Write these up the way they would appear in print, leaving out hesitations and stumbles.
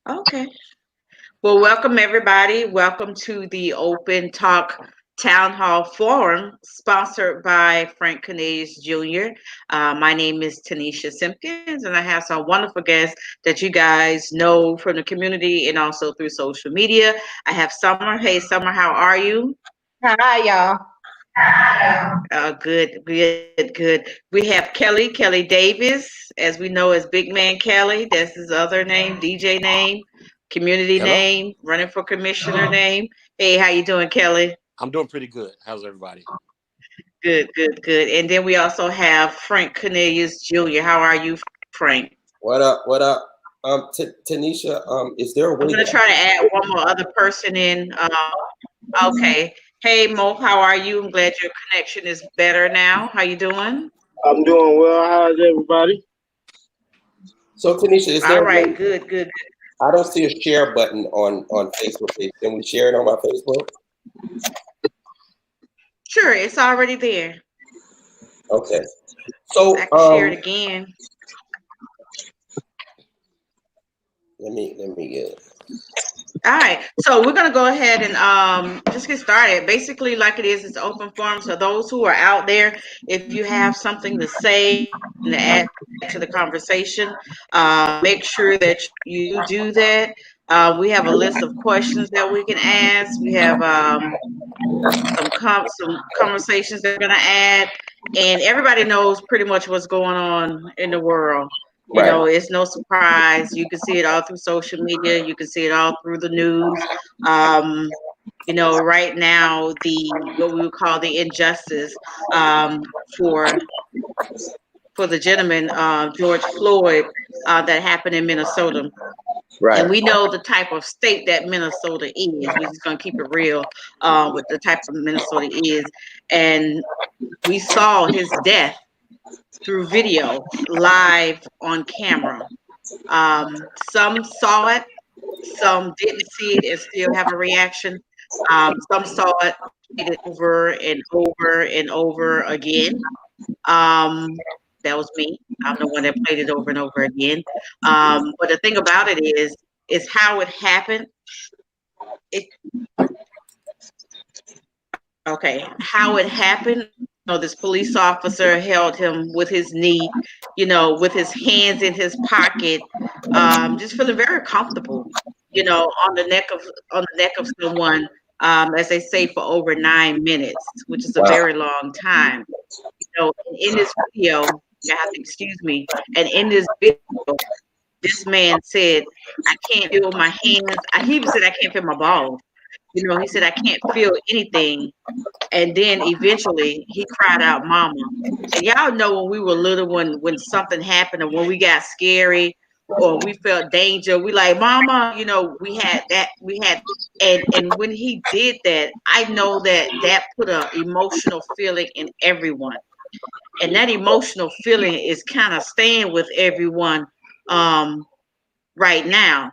Okay. Well, welcome everybody. Welcome to the Open Talk Town Hall Forum, sponsored by Frank Cornelius Jr. My name is Tanisha Simpkins, and I have some wonderful guests that you guys know from the community and also through social media. I have Summer. Hey, Summer, how are you? Hi, y'all. Good. We have Kelly Davis, as we know as Big Man Kelly. That's his other name, DJ name, community Hello. name, running for commissioner name. Hey, how you doing, Kelly? I'm doing pretty good. How's everybody? Good. And then we also have Frank Cornelius Jr. How are you, Frank? What up? What up? Tanisha, is there a I'm way gonna that try to add one more other person in. Okay. Hey, Mo, how are you? I'm glad your connection is better now. How you doing? I'm doing well. How's everybody? so Tanisha, is there All a way? right. Good. I don't see a share button on Facebook. Can we share it on my Facebook? Sure, it's already there. Okay. So I can share it again. let me get it. All right, so we're gonna go ahead and just get started. Basically, like it is, it's open forum. So those who are out there, if you have something to say and to add to the conversation, make sure that you do that. We have a list of questions that we can ask. We have some conversations that we're gonna add, and everybody knows pretty much what's going on in the world. You Right. know, it's no surprise. You can see it all through social media. You can see it all through the news. Um, you know, right now, the what we would call the injustice um, for for the gentleman George Floyd that happened in Minnesota. Right. And we know the type of state that Minnesota is. We're just gonna keep it real with the type of Minnesota is. And we saw his death through video, live on camera. Some saw it, some didn't see it and still have a reaction. Some saw it, played it over and over and over again. Um, that was me. I'm the one that played it over and over again. But the thing about it is how it happened. It Okay, how it happened. You know, this police officer held him with his knee, you know, with his hands in his pocket, just feeling very comfortable, you know, on the neck of someone, as they say, for over 9 minutes, which is a Wow. very long time. You know, in this video, you have to excuse me, and in this video, this man said, "I can't feel my hands." He even said, "I can't feel my balls." You know, he said, "I can't feel anything." And then eventually he cried out, "Mama." And y'all know when we were little, when something happened or when we got scary or we felt danger, we like, "Mama," you know, we had, and when he did that, I know that that put a emotional feeling in everyone. And that emotional feeling is kind of staying with everyone um, right now.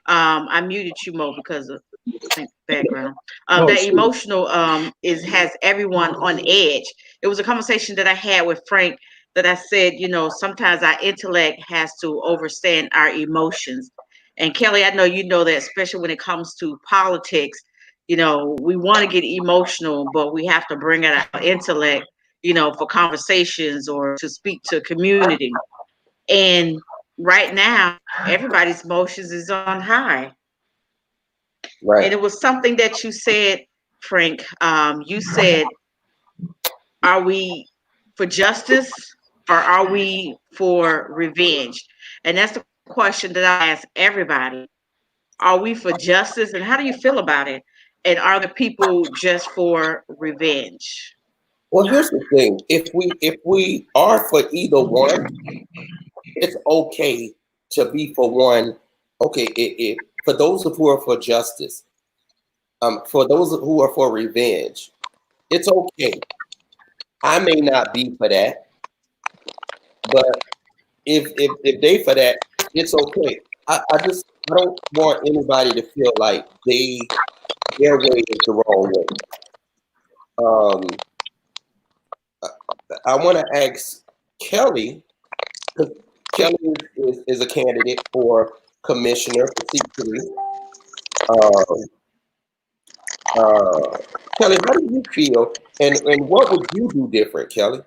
I muted you, Mo, because of I think background. Oh, That shoot. emotional is has everyone on edge. It was a conversation that I had with Frank that I said, you know, sometimes our intellect has to overstand our emotions. And Kelly, I know you know that, especially when it comes to politics, you know, we want to get emotional, but we have to bring out our intellect, you know, for conversations or to speak to community. And right now, everybody's emotions is on high. And Right. it was something that you said, Frank. You said, "Are we for justice or are we for revenge?" And that's the question that I ask everybody. Are we for justice, and how do you feel about it? And are the people just for revenge? Well, here's the thing. If we are for either one, it's okay to be for one. Okay, for those who are for justice, for those who are for revenge, it's okay. I may not be for that, but if they for that, it's okay. I don't want anybody to feel like their way is the wrong way. Um, I want to ask Kelly, because Kelly is a candidate for commissioner for C3. Um, uh, Kelly, how do you feel, and what would you do different, Kelly?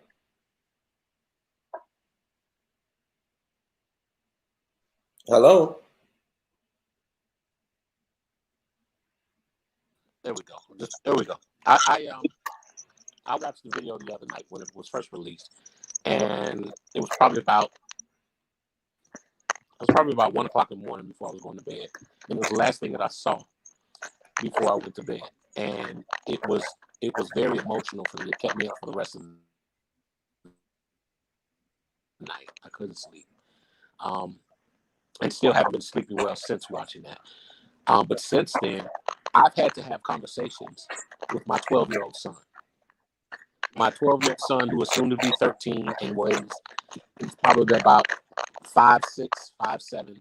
Hello. There we go. There we go. I watched the video the other night when it was first released, and it was probably about 1 o'clock in the morning before I was going to bed, and it was the last thing that I saw before I went to bed, and it was very emotional for me. It kept me up for the rest of the night. I couldn't sleep, and still haven't been sleeping well since watching that. But since then, I've had to have conversations with my 12-year-old son. My 12-year-old son, who is soon to be 13 and he's probably about 5'6", 5'7",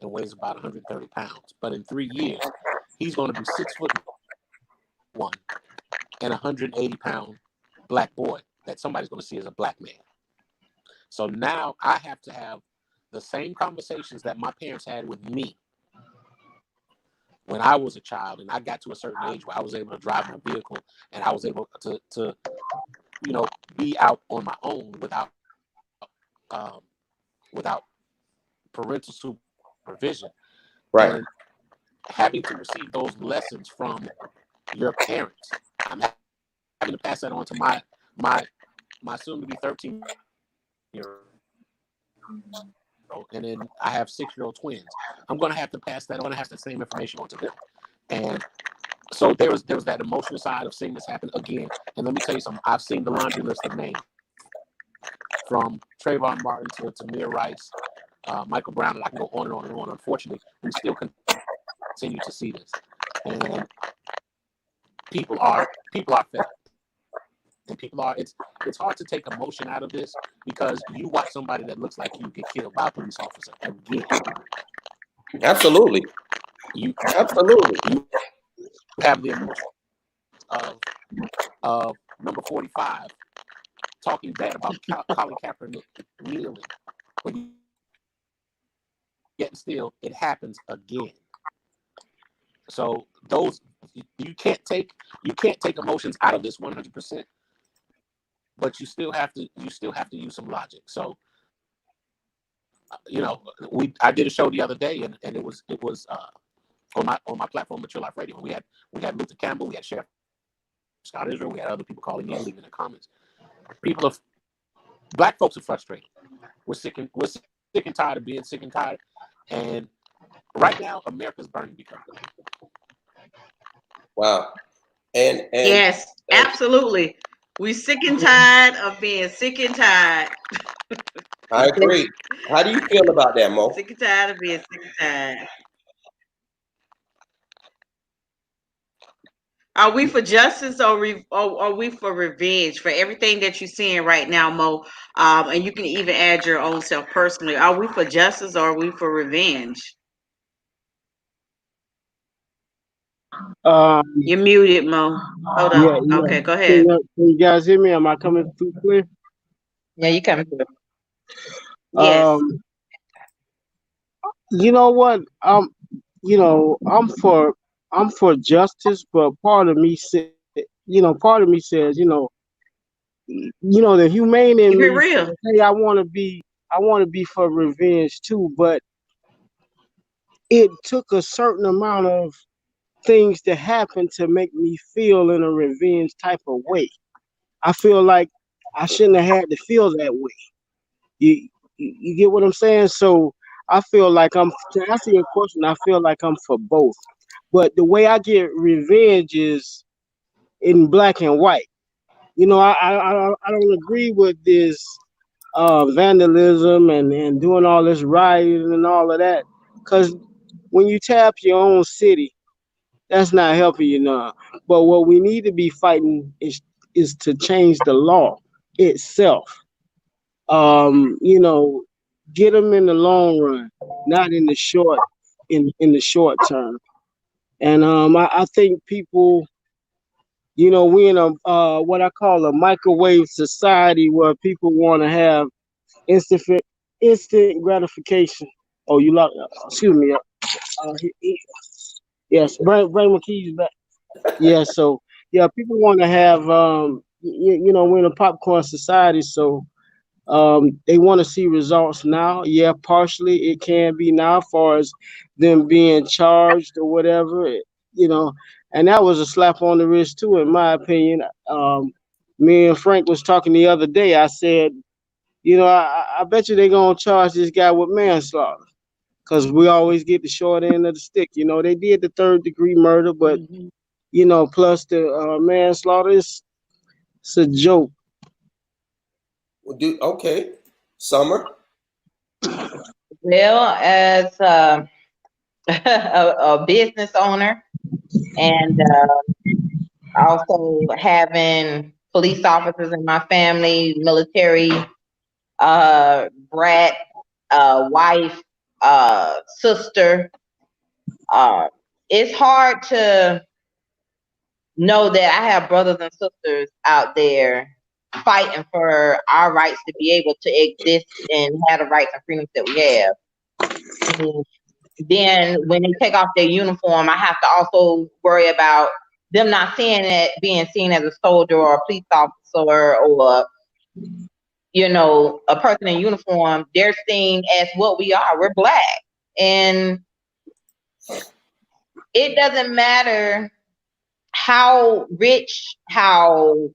and weighs about 130 pounds. But in 3 years, he's going to be 6'1" and 180-pound black boy that somebody's going to see as a black man. So now I have to have the same conversations that my parents had with me when I was a child, and I got to a certain age where I was able to drive my vehicle and I was able to be out on my own um, without parental supervision, Right. and having to receive those lessons from your parents. I'm having to pass that on to my soon to be 13-year-old, and then I have 6-year-old twins. I'm going to have to pass that on. I have the same information on to them, and so there was that emotional side of seeing this happen again. And let me tell you something. I've seen the laundry list of names from Trayvon Martin to Tamir Rice, Michael Brown, and I can go on and on and on. Unfortunately, we still continue to see this, and people are fed up, and it's hard to take emotion out of this because you watch somebody that looks like you get killed by a police officer again. Absolutely. Absolutely. You have the emotion of number 45 talking bad about Colin Kaepernick kneeling, but yet still it happens again. So those you can't take emotions out of this 100%, but you still have to use some logic. So I did a show the other day, and it was on my platform, Mature Life Radio. We had Luther Campbell, we had Sheriff Scott Israel, we had other people calling in, leaving the comments. Black folks are frustrated. We're sick and tired of being sick and tired, and right now America's burning because of it. Wow. And yes, absolutely. We sick and tired of being sick and tired. I agree. How do you feel about that, Mo? Sick and tired of being sick and tired. Are we for justice or are we for revenge for everything that you're seeing right now, Mo? And you can even add your own self personally. Are we for justice or are we for revenge? You're muted, Mo. Hold on. Yeah. Okay, go ahead. Can you guys hear me? Am I coming through clear? Yeah, you coming through. Yes. You know what? I'm for justice, but part of me says, the humane in Keep it me real. says, hey, I want to be for revenge too, but it took a certain amount of things to happen to make me feel in a revenge type of way. I feel like I shouldn't have had to feel that way. You get what I'm saying? So I feel like to answer your question, I feel like I'm for both. But the way I get revenge is in black and white. I don't agree with this vandalism and doing all this rioting and all of that. Because when you tap your own city, that's not helping you none. But what we need to be fighting is to change the law itself. Um, you know, get them in the long run, not in the short term. And I think people, we in a what I call a microwave society where people want to have instant instant gratification. Oh, you lost. Excuse me. Yes, bring my keys back. Yeah. So yeah, people want to have we're in a popcorn society, so they want to see results now. Yeah, partially it can be now, as far as them being charged or whatever. You know, and that was a slap on the wrist too, in my opinion. Me and Frank was talking the other day. I said, I bet you they're gonna charge this guy with manslaughter, because we always get the short end of the stick. They did the third degree murder, but Mhm. plus the manslaughter is it's a joke. Okay, Summer. Well, as a business owner, and also having police officers in my family, military brat, wife, sister, uh, it's hard to know that I have brothers and sisters out there fighting for our rights to be able to exist and have the rights and freedoms that we have. And then when they take off their uniform, I have to also worry about them not seeing it being seen as a soldier or a police officer or a person in uniform. They're seen as what we are. We're black. And it doesn't matter how rich, how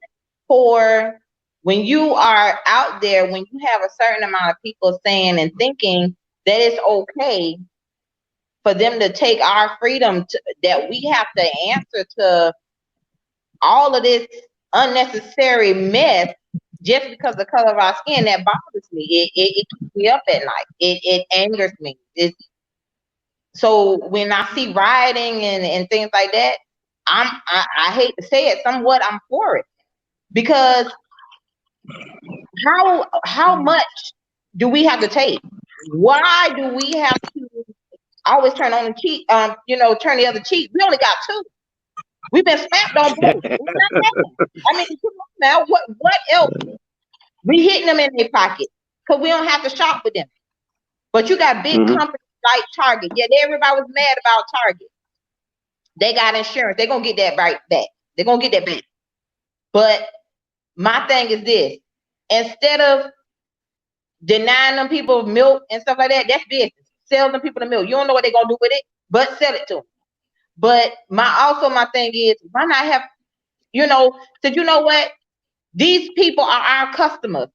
poor, when you are out there, when you have a certain amount of people saying and thinking that it's okay for them to take our freedom, that we have to answer to all of this unnecessary mess just because of the color of our skin, that bothers me. It keeps me up at night. It angers me. So when I see rioting and things like that, I hate to say it, somewhat I'm for it, because how much do we have to take? Why do we have to always turn on the cheek? Turn the other cheek. We only got two. We've been smacked on both. It's not happening. I mean, come on now, what else? We hitting them in their pocket because we don't have to shop with them. But you got big companies like Target. Yeah, everybody was mad about Target. They got insurance. They're gonna get that right back. They're gonna get that back. But my thing is this: instead of denying them people milk and stuff like that, that's business. Sell them people the milk. You don't know what they're gonna do with it, but sell it to them. But my thing is, why not have, said, you know what? These people are our customers.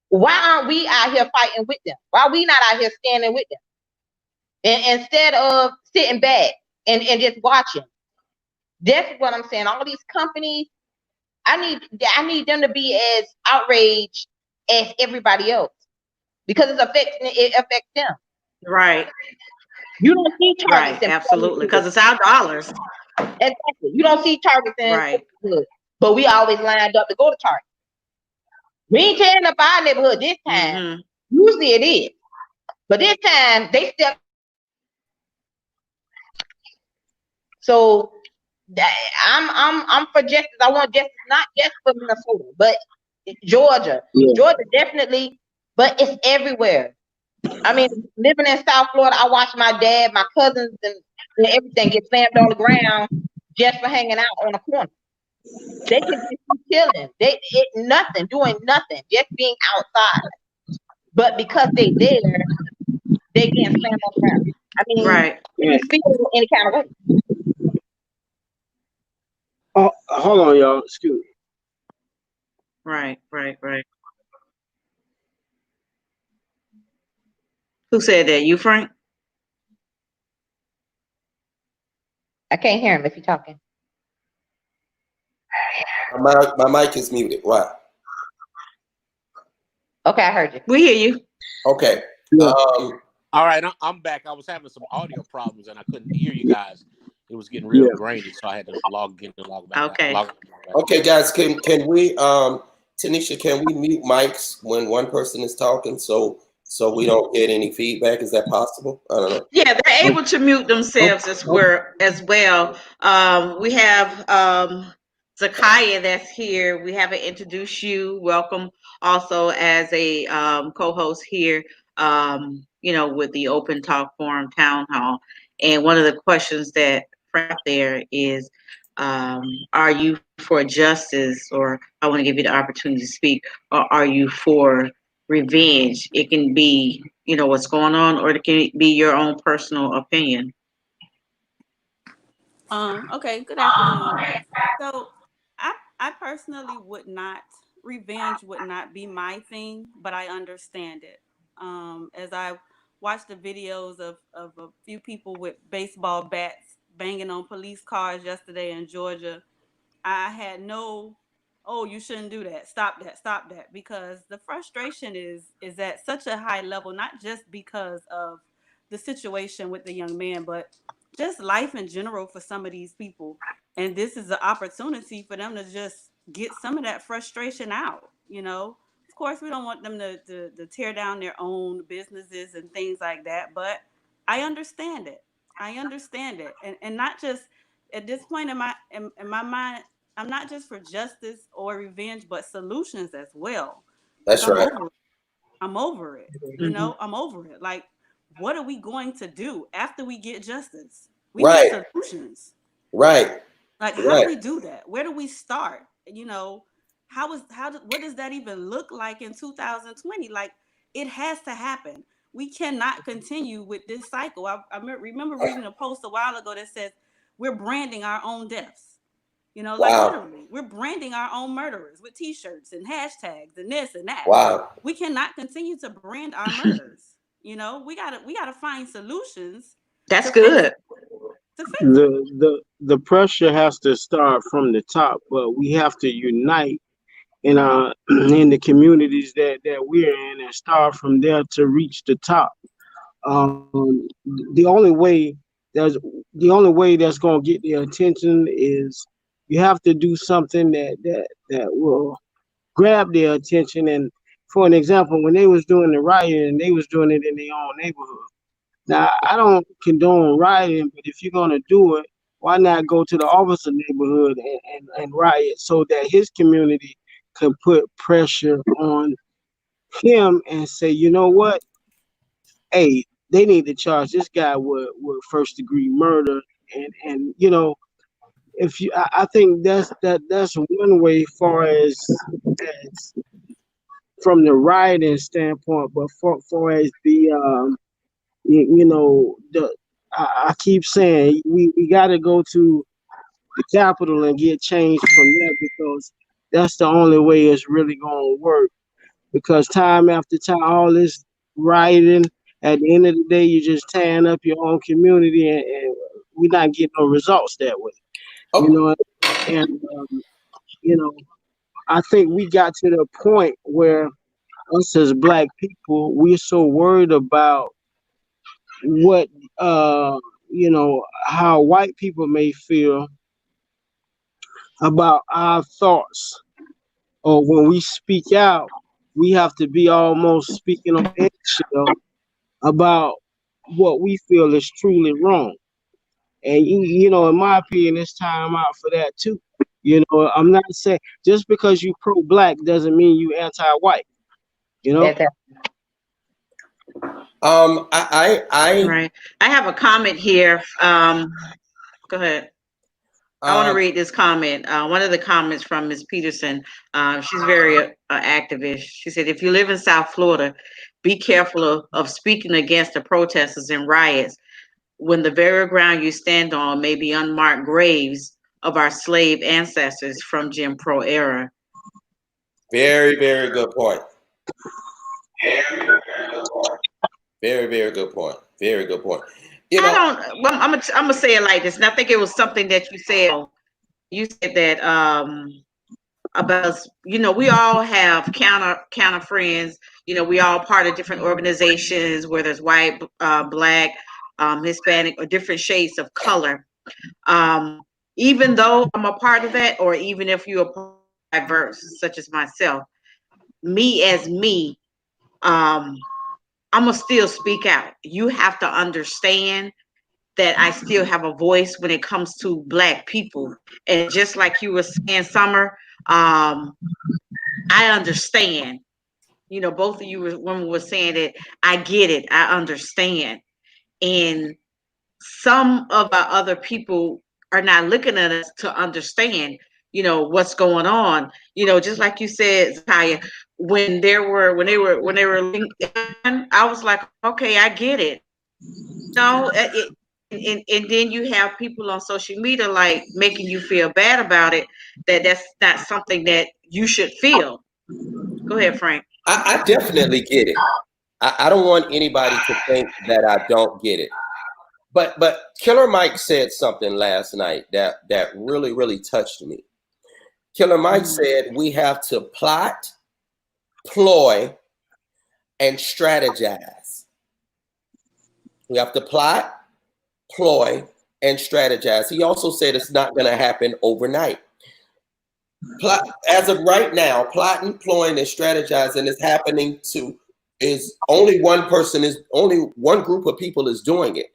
Why aren't we out here fighting with them? Why are we not out here standing with them? And instead of sitting back and just watching. That's what I'm saying. All these companies, I need them to be as outraged as everybody else, because it affects them. Right. You don't see targets Right. in Absolutely. Because it's our dollars. exactly. You don't see targets in Right. neighborhood, but we always lined up to go to Target. We ain't tearing up our neighborhood this time. Mm-hmm. Usually it is, but this time they stepped. So I'm for justice. I want justice not just for Minnesota, but Georgia. Yeah. Georgia definitely, but it's everywhere. I mean, living in South Florida, I watch my dad, my cousins, and everything get slammed on the ground just for hanging out on a corner. They can just be chilling. Nothing, doing nothing, just being outside. But because they there, they getting slammed on the ground. I mean, Right. you feel any kind of way. Oh, hold on, y'all. Excuse me. Right. Right. Right. Who said that? You, Frank? I can't hear him if you're talking. My mic is muted. Right. Okay, I heard you. We hear you. Okay. Yeah. All right, I'm back. I was having some audio problems and I couldn't hear you guys. It was getting real grainy, so I had to log in and log back Okay. out. Okay, guys, can we Tanisha, can we mute mics when one person is talking so we don't get any feedback? Is that possible? I don't know. Yeah, they're able to mute themselves as well. We have Zakaya that's here. We haven't introduced you. Welcome also as a co-host here. with the open talk forum town hall. And one of the questions that out there is, are you for justice, or I want to give you the opportunity to speak, or are you for revenge? It can be, what's going on, or it can be your own personal opinion. Okay, good afternoon. So I personally would not, revenge would not be my thing, but I understand it. As I watched the videos of a few people with baseball bats banging on police cars yesterday in Georgia, I had no, oh, you shouldn't do that. Stop that. Because the frustration is at such a high level, not just because of the situation with the young man, but just life in general for some of these people. And this is an opportunity for them to just get some of that frustration out. Of course, we don't want them to tear down their own businesses and things like that, but I understand it. I understand it. And not just at this point in my mind, I'm not just for justice or revenge, but solutions as well. Like That's right. I'm over it. Mhm. I'm over it. Like, what are we going to do after we get justice? We need Right. solutions. Right. Like, how do Right. we do that? Where do we start? What does that even look like in 2020? Like, it has to happen. We cannot continue with this cycle. I remember reading a post a while ago that says we're branding our own deaths. Like, Wow. literally, we're branding our own murderers with T-shirts and hashtags and this and that. Wow. We cannot continue to brand our murders. We gotta find solutions That's to fix good. to fix it. The pressure has to start from the top, but we have to unite in in the communities that we're in and start from there to reach the top. Um, the only way there's the only way that's gonna get their attention is you have to do something that will grab their attention. And for an example, when they was doing the rioting, they was doing it in their own neighborhood. Now, I don't condone rioting, but if you're gonna do it, why not go to the opposite neighborhood and riot so that his community can put pressure on him and say, you know what? Hey, they need to charge this guy with first degree murder. And if you I think that's one way far as from the rioting standpoint, but far as the the I keep saying we got to go to the capital and get change from there, because that's the only way it's really going to work. Because time after time, all this rioting, at the end of the day, you're just tearing up your own community, and we're not getting no results that way. You Oh, know, and you know, I think we got to the point where us as black people, we're so worried about what how white people may feel about our thoughts, or when we speak out, we have to be almost speaking on eggshell about what we feel is truly wrong. And in my opinion, it's time out for that too. I'm not saying just because you pro-black doesn't mean you anti-white. You know. That I Right. I have a comment here. Go ahead. I want to um, read this comment. One of the comments from Ms. Peterson. She's very activist. She said, "If you live in South Florida, be careful of speaking against the protesters and riots when the very ground you stand on may be unmarked graves of our slave ancestors from Jim Crow era." very, very good point. Very, very good point. Very good point. You I know, don't. Well, I'm gonna say it like this, and I think it was something that you said. You said that about, we all have counter friends. We all part of different organizations, whether it's white, black, Hispanic, or different shades of color. Um, Even though I'm a part of that, or even if you're diverse, such as myself, me as me, um, I'm gonna still speak out. You have to understand that I still have a voice when it comes to Black people. And just like you were saying, Summer, I understand. both of you women were saying that I get it, I understand. And some of our other people are not looking at us to understand, what's going on. Just like you said, Zakaya, when they were linked in, I was like, okay, I get it. And then you have people on social media like making you feel bad about it. That's not something that you should feel. Go ahead, Frank. I definitely get it. I don't want anybody to think that I don't get it. But Killer Mike said something last night that really, really touched me. Killer Mike said we have to plot, ploy, and strategize. We have to plot, ploy, and strategize. He also said it's not going to happen overnight. As of right now, plotting, ploying, and strategizing is happening is only one group of people is doing it.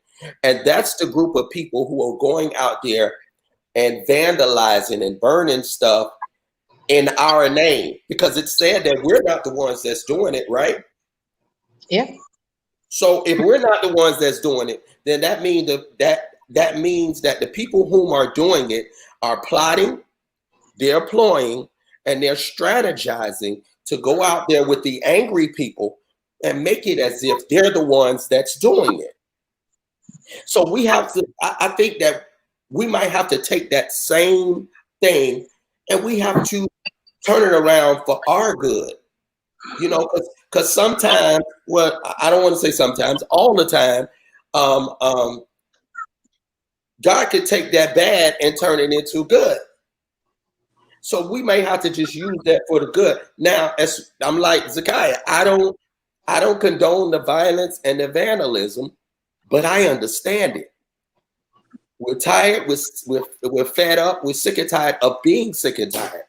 And that's the group of people who are going out there and vandalizing and burning stuff in our name, because it's said that we're not the ones that's doing it, right? Yeah. So if we're not the ones that's doing it, then that means that means that the people whom are doing it are plotting, they're ploying, and they're strategizing to go out there with the angry people and make it as if they're the ones that's doing it. So we have to, I think that we might have to take that same thing and we have to turn it around for our good, because sometimes, well, I don't want to say sometimes, all the time, God could take that bad and turn it into good. So we may have to just use that for the good. Now, as I'm like Zakaya, I don't condone the violence and the vandalism, but I understand it. We're tired. We're fed up. We're sick and tired of being sick and tired.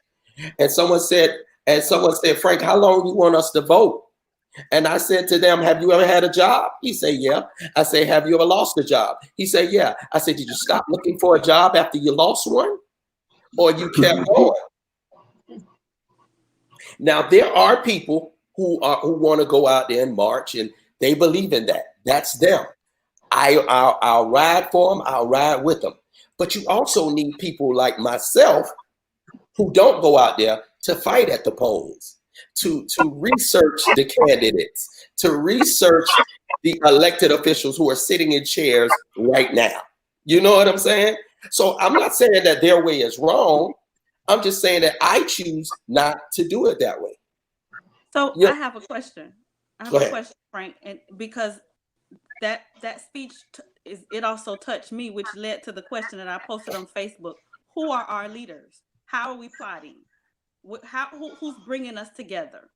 And someone said, Frank, how long you want us to vote? And I said to them, have you ever had a job? He said, yeah. I said, have you ever lost a job? He said, yeah. I said, did you stop looking for a job after you lost one? Or you kept going? Now, there are people who want to go out there and march, and they believe in that. That's them. I'll ride for them. I'll ride with them. But you also need people like myself who don't go out there to fight at the polls, to research the candidates, to research the elected officials who are sitting in chairs right now. You know what I'm saying? So I'm not saying that their way is wrong. I'm just saying that I choose not to do it that way. So yeah. I have a question. Frank, and because that speech it also touched me, which led to the question that I posted on Facebook. Who are our leaders? How are we plotting? Who's bringing us together?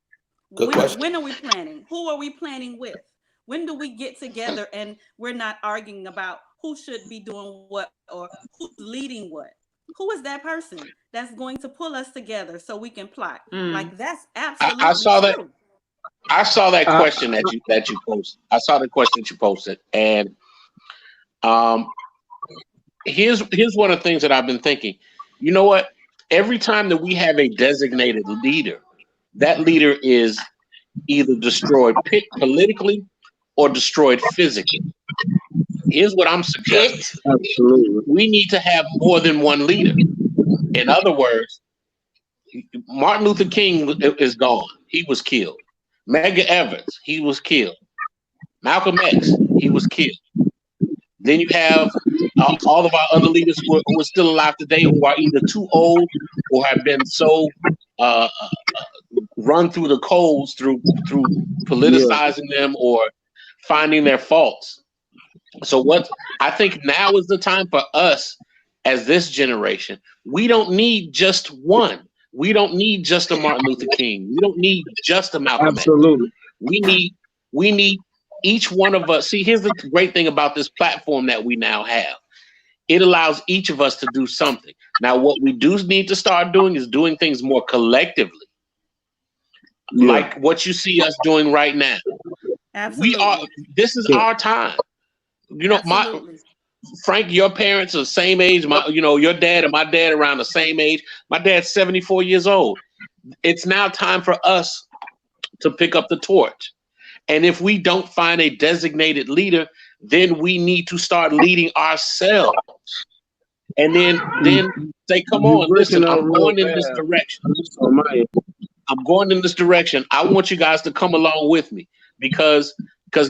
When are we planning? Who are we planning with? When do we get together and we're not arguing about who should be doing what or who's leading what? Who is that person that's going to pull us together so we can plot? Like that's absolutely true. I saw that question that you posted. I saw the question that you posted, and here's one of the things that I've been thinking. You know what? Every time that we have a designated leader, that leader is either destroyed politically or destroyed physically. Here's what I'm suggesting. Absolutely. We need to have more than one leader. In other words, Martin Luther King is gone. He was killed. Medgar Evers, he was killed. Malcolm X, he was killed. Then you have all of our other leaders who are still alive today, who are either too old or have been so run through the coals through politicizing them or finding their faults. So what I think now is the time for us as this generation. We don't need just one. We don't need just a Martin Luther King. We don't need just a Malcolm X. Absolutely. We need each one of us. See, here's the great thing about this platform that we now have. It allows each of us to do something. Now, what we do need to start doing is doing things more collectively. Yeah. Like what you see us doing right now. Absolutely. This is our time. You know, Frank, your parents are the same age. Your dad and my dad around the same age. My dad's 74 years old. It's now time for us to pick up the torch. And if we don't find a designated leader, then we need to start leading ourselves. And then say, come You on, breaking listen, up I'm real going in this bad direction. on my end. I'm going in this direction. I want you guys to come along with me because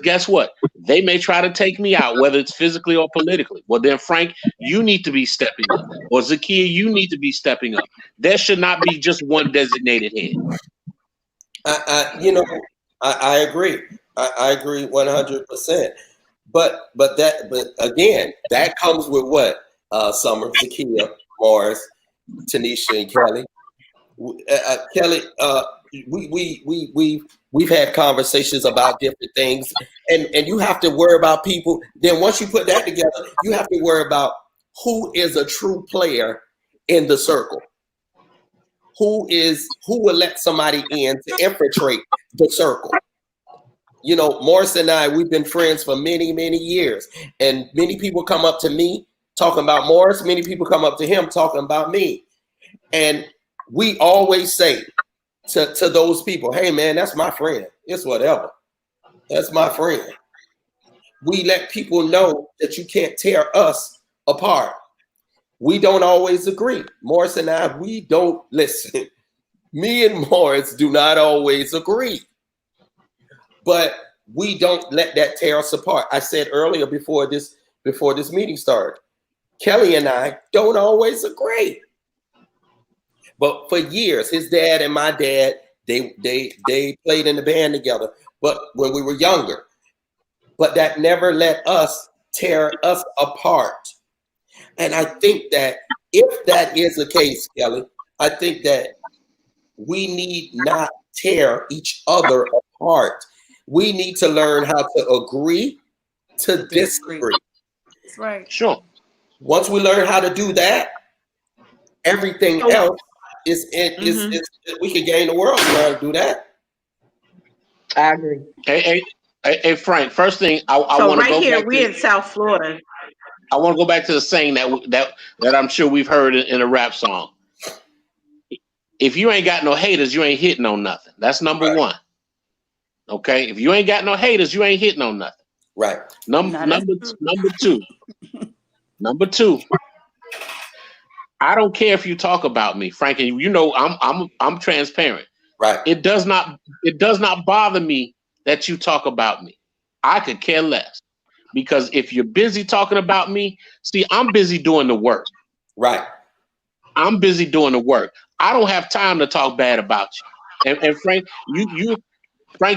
guess what? They may try to take me out, whether it's physically or politically. Well, then, Frank, you need to be stepping up. Or Zakiya, you need to be stepping up. There should not be just one designated head. I agree. I agree 100%. But again, that comes with what? Summer, Zakiya, Morris, Tanisha, and Kelly. Kelly, we've had conversations about different things, and you have to worry about people. Then once you put that together, you have to worry about who is a true player in the circle. Who will let somebody in to infiltrate the circle? You know, Morris and I, we've been friends for many, many years, and many people come up to me talking about Morris. Many people come up to him talking about me, and we always say to those people, hey man, that's my friend. It's whatever. That's my friend. We let people know that you can't tear us apart. We don't always agree. Morris and I, we don't listen. Me and Morris do not always agree. But we don't let that tear us apart. I said earlier before this meeting started, Kelly and I don't always agree. But for years, his dad and my dad, they played in the band together. But when we were younger, but that never let us tear us apart. And I think that if that is the case, Kelly, I think that we need not tear each other apart. We need to learn how to agree to disagree. That's right. Sure. Once we learn how to do that, everything else is we can gain the world trying to do that. I agree. Hey, Frank. First thing I So want to right go here, back we're to. in South Florida. I want to go back to the saying that I'm sure we've heard in a rap song. If you ain't got no haters, you ain't hitting on nothing. That's number one. Okay, if you ain't got no haters, you ain't hitting on nothing. Right. Number two. Number two. I don't care if you talk about me, Frank, and you know I'm transparent. Right. It does not bother me that you talk about me. I could care less. Because if you're busy talking about me, see, I'm busy doing the work. Right. I'm busy doing the work. I don't have time to talk bad about you. And Frank,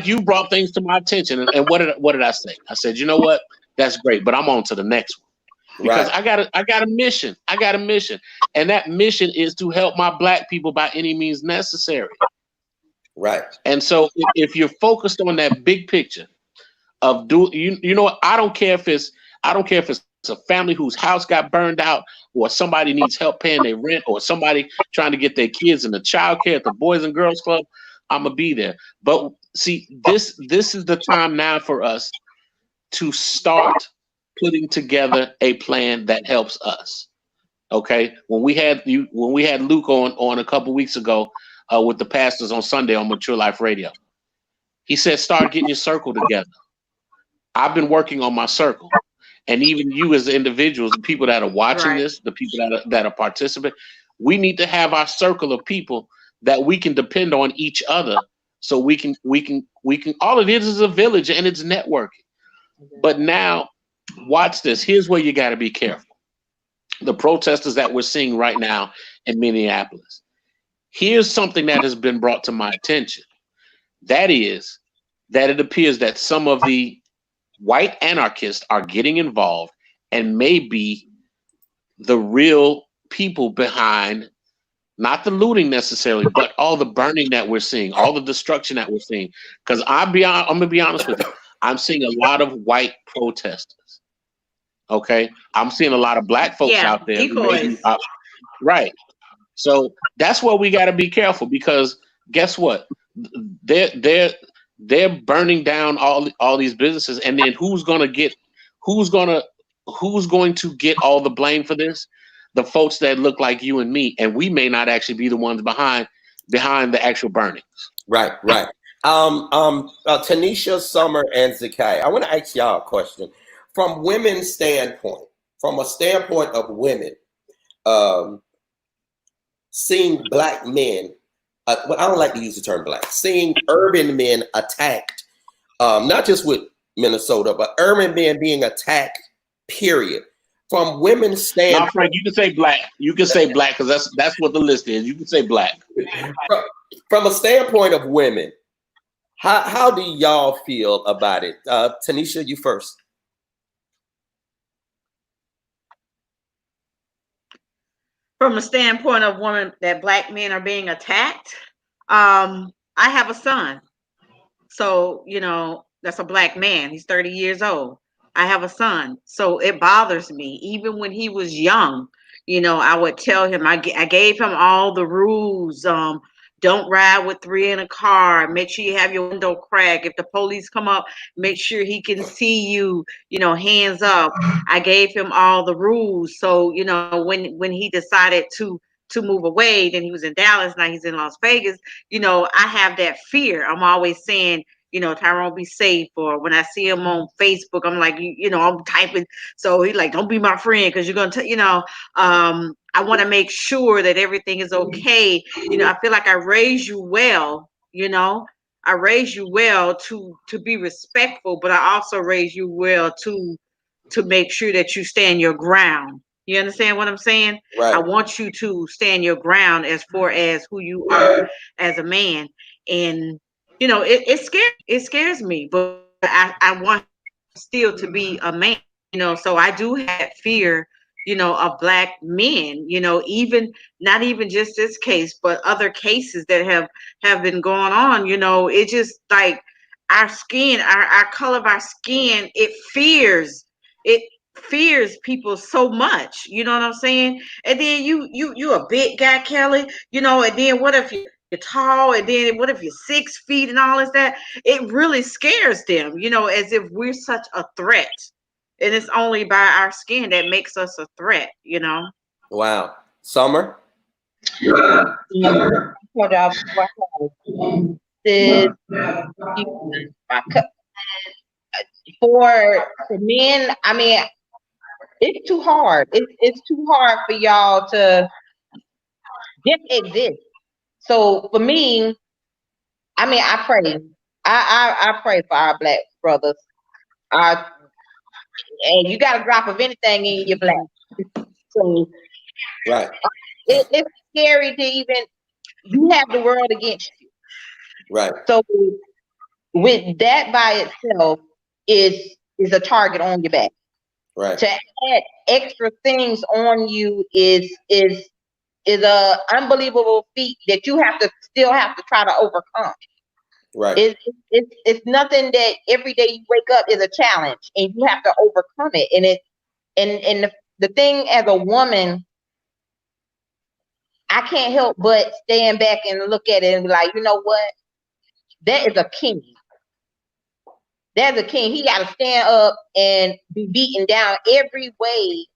you brought things to my attention. And what did I say? I said, you know what? That's great, but I'm on to the next one. Because I got a mission. I got a mission. And that mission is to help my Black people by any means necessary. Right. And so if you're focused on that big picture of you know what? I don't care if it's a family whose house got burned out, or somebody needs help paying their rent, or somebody trying to get their kids in the child care at the Boys and Girls Club. I'm gonna be there. But see, this is the time now for us to start putting together a plan that helps us. Okay, when we had Luke on a couple weeks ago with the pastors on Sunday on Mature Life Radio, he said, start getting your circle together. I've been working on my circle, and even you as individuals, the people that are watching this, the people that are participating, we need to have our circle of people that we can depend on each other. So we can. All it is a village, and it's networking. But now, watch this. Here's where you got to be careful. The protesters that we're seeing right now in Minneapolis. Here's something that has been brought to my attention. That is that it appears that some of the white anarchists are getting involved and may be the real people behind not the looting necessarily, but all the burning that we're seeing, all the destruction that we're seeing. Because I'm gonna be honest with you, I'm seeing a lot of white protesters. Okay, I'm seeing a lot of Black folks out there. Decoys. Right. So that's where we got to be careful, because guess what? They're burning down all these businesses, and then who's going to get all the blame for this? The folks that look like you and me, and we may not actually be the ones behind the actual burnings. Right. Tanisha, Summer, and Zakai, I want to ask y'all a question. From women's standpoint, from a standpoint of women, seeing black men, well, I don't like to use the term black, seeing urban men attacked, not just with Minnesota, but urban men being attacked, period. From women's Now, standpoint, Frank, you can say black. You can say black because that's what the list is. You can say black. from a standpoint of women, how do y'all feel about it? Tanisha, you first. From a standpoint of women that black men are being attacked, I have a son. So, that's a black man. He's 30 years old. I have a son. So it bothers me. Even when he was young, I would tell him, I gave him all the rules. Don't ride with three in a car. Make sure you have your window cracked. If the police come up, make sure he can see you, hands up. I gave him all the rules. So, when he decided to move away, then he was in Dallas, now he's in Las Vegas, I have that fear. I'm always saying, Tyrone, be safe. Or when I see him on Facebook, I'm like, I'm typing. So he's like, don't be my friend because you're going to, I want to make sure that everything is okay. I feel like I raised you well, I raised you well to be respectful, but I also raised you well to make sure that you stand your ground. You understand what I'm saying? Right. I want you to stand your ground as far as who you are as a man. And it scares me, but I want still to be a man, so I do have fear, of black men, even not even just this case, but other cases that have been going on, it just like our skin, our color of our skin, it fears people so much, you know what I'm saying? And then you a big guy, Kelly, and then what if you're tall, and then what if you're 6 feet and all that? It really scares them, as if we're such a threat. And it's only by our skin that makes us a threat, Wow. Summer? For men, I mean, it's too hard. It's too hard for y'all to just exist. So for me, I mean, I pray. I pray for our black brothers. And you got a drop of anything in your black. So Right. it's scary to even, you have the world against you. Right. So with that by itself is a target on your back. Right. To add extra things on you is a unbelievable feat that you still have to try to overcome. Right. It's nothing that every day you wake up is a challenge and you have to overcome it. And the thing as a woman, I can't help but stand back and look at it and be like, you know what? That is a king. That's a king. He got to stand up and be beaten down every way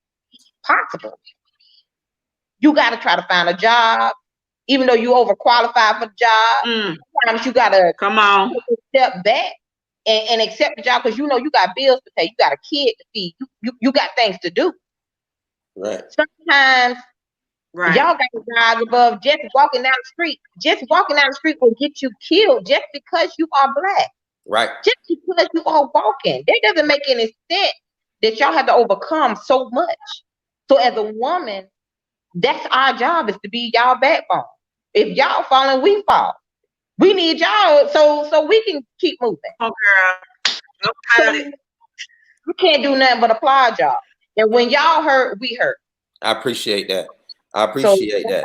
possible. You got to try to find a job, even though you overqualified for the job. Sometimes you got to come on, step back and accept the job because you got bills to pay. You got a kid to feed. You got things to do. Right. Sometimes y'all got to rise above just walking down the street. Just walking down the street will get you killed just because you are black. Right. Just because you are walking. That doesn't make any sense that y'all have to overcome so much. So as a woman, that's our job, is to be y'all backbone. If y'all falling, we fall. We need y'all so we can keep moving. Oh, girl. So you can't do nothing but applaud y'all. And when y'all hurt, we hurt. I appreciate that. I appreciate that.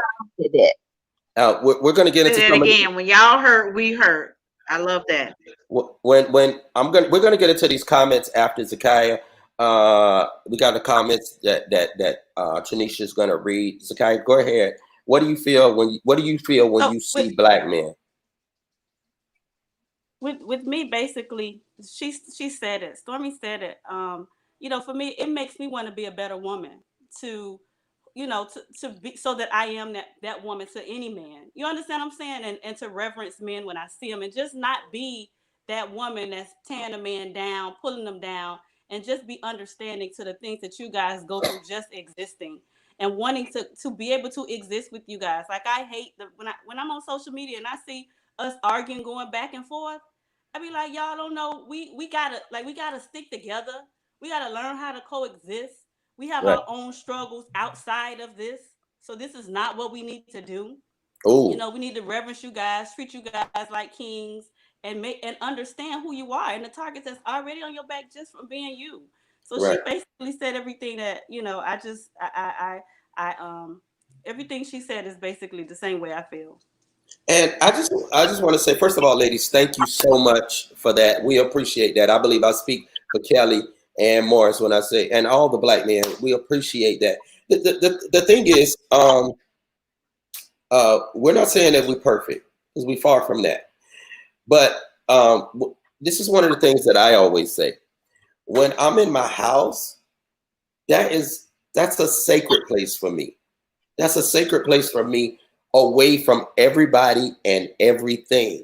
We're going to get into some again. When y'all hurt, we hurt. I love that. We're going to get into these comments after Zakiah. We got the comments that Tanisha is going to read. Zakiah, go ahead. What do you feel when you see black men? With me, basically, she said it. Stormy said it. For me, it makes me want to be a better woman, to to be so that I am that woman to any man. You understand what I'm saying? And to reverence men when I see them, and just not be that woman that's tearing a man down, pulling them down, and just be understanding to the things that you guys go through just existing and wanting to be able to exist with you guys. Like, I hate when I'm on social media and I see us arguing, going back and forth. I be like, y'all don't know, we gotta stick together. We gotta learn how to coexist. We have Right. our own struggles outside of this. So this is not what we need to do. Oh, We need to reverence you guys, treat you guys like kings, and understand who you are and the targets that's already on your back just from being you. So right. she basically said everything that, everything she said is basically the same way I feel. And I just want to say, first of all, ladies, thank you so much for that. We appreciate that. I believe I speak for Kelly and Morris when I say, and all the black men, we appreciate that. The thing is, we're not saying that we're perfect, because we're far from that. But this is one of the things that I always say. When I'm in my house, that's a sacred place for me. That's a sacred place for me, away from everybody and everything.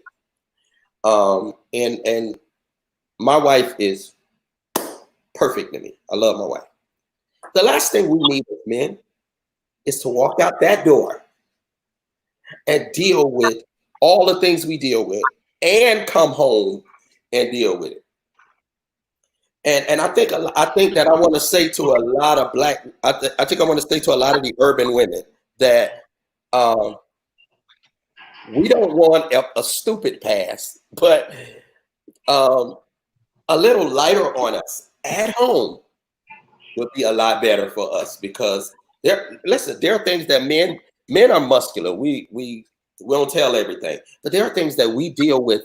And my wife is perfect to me. I love my wife. The last thing we need as men is to walk out that door and deal with all the things we deal with, and come home and deal with it. And I think that I want to say to a lot of black, I think I want to say to a lot of the urban women that we don't want a stupid past, but a little lighter on us at home would be a lot better for us, because there are things that men are muscular. We don't tell everything, but there are things that we deal with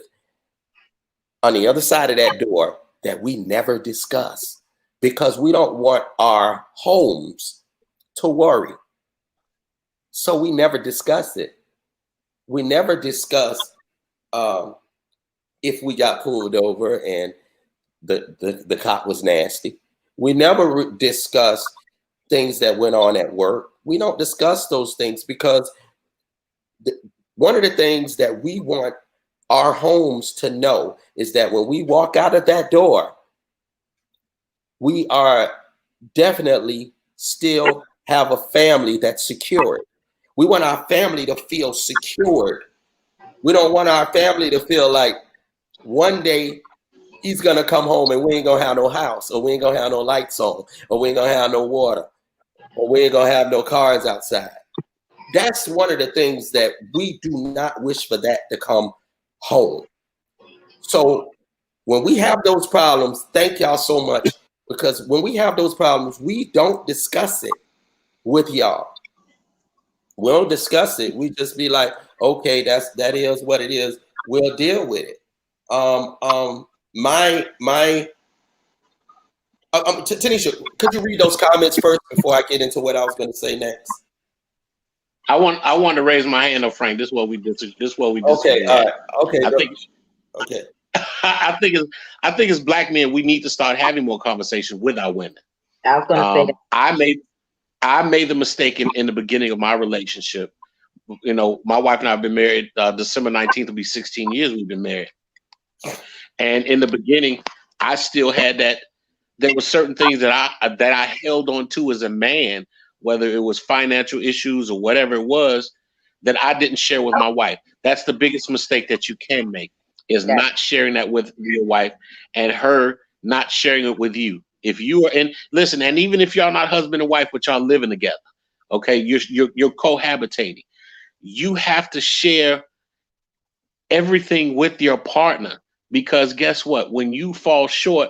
on the other side of that door that we never discuss, because we don't want our homes to worry. So we never discuss it. We never discuss if we got pulled over and the cop was nasty. We never discuss things that went on at work. We don't discuss those things, because one of the things that we want our homes to know is that when we walk out of that door, we are definitely still have a family that's secured. We want our family to feel secured. We don't want our family to feel like one day he's gonna come home and we ain't gonna have no house, or we ain't gonna have no lights on, or we ain't gonna have no water, or we ain't gonna have no cars outside. That's one of the things that we do not wish for that to come home. So when we have those problems, thank y'all so much, because when we have those problems, we don't discuss it with y'all. We don't discuss it. We just be like, okay, that is what it is. We'll deal with it. Tanisha, could you read those comments first before I get into what I was going to say next? I want to raise my hand up, Frank. This is what we disagree. Okay, all right. Okay, okay. I think as black men, we need to start having more conversation with our women. I was going to say that. I made the mistake in the beginning of my relationship. My wife and I have been married. December 19th will be 16 years we've been married. And in the beginning, I still had that. There were certain things that I held on to as a man, whether it was financial issues or whatever it was, that I didn't share with my wife. That's the biggest mistake that you can make, is not sharing that with your wife, and her not sharing it with you. If you are listen, and even if y'all not husband and wife, but y'all living together, okay, you're cohabitating. You have to share everything with your partner, because guess what? When you fall short,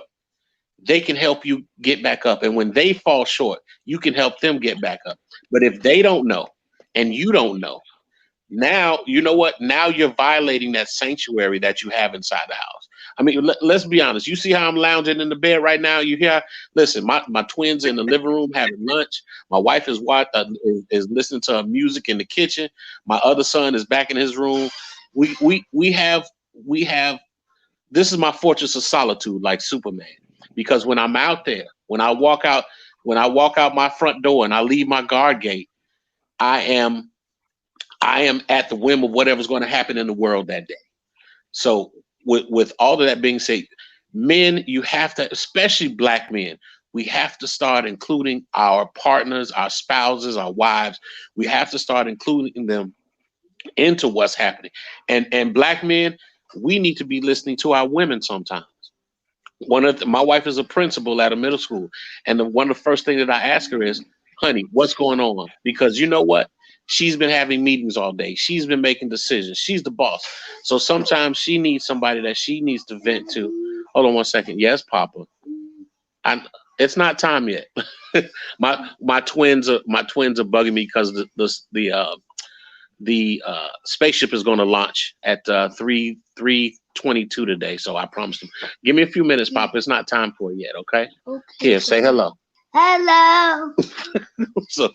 they can help you get back up. And when they fall short, you can help them get back up. But if they don't know and you don't know, now, you know what? Now you're violating that sanctuary that you have inside the house. I mean, let's be honest. You see how I'm lounging in the bed right now? You hear? Listen, my twins in the living room having lunch. My wife is listening to her music in the kitchen. My other son is back in his room. We have. This is my fortress of solitude, like Superman. Because when I'm out there, when I walk out my front door and I leave my guard gate, I am at the whim of whatever's going to happen in the world that day. So with all of that being said, men, you have to, especially black men, we have to start including our partners, our spouses, our wives. We have to start including them into what's happening. And black men, we need to be listening to our women sometimes. My wife is a principal at a middle school, and one of the first things that I ask her is, honey, what's going on? Because you know what? She's been having meetings all day. She's been making decisions. She's the boss. So sometimes she needs somebody that she needs to vent to. Hold on one second. Yes, Papa. It's not time yet. my twins are bugging me because the spaceship is going to launch at 3:22 today. So I promised them, give me a few minutes, Papa. It's not time for it yet. Okay. Here, say hello. Hello. so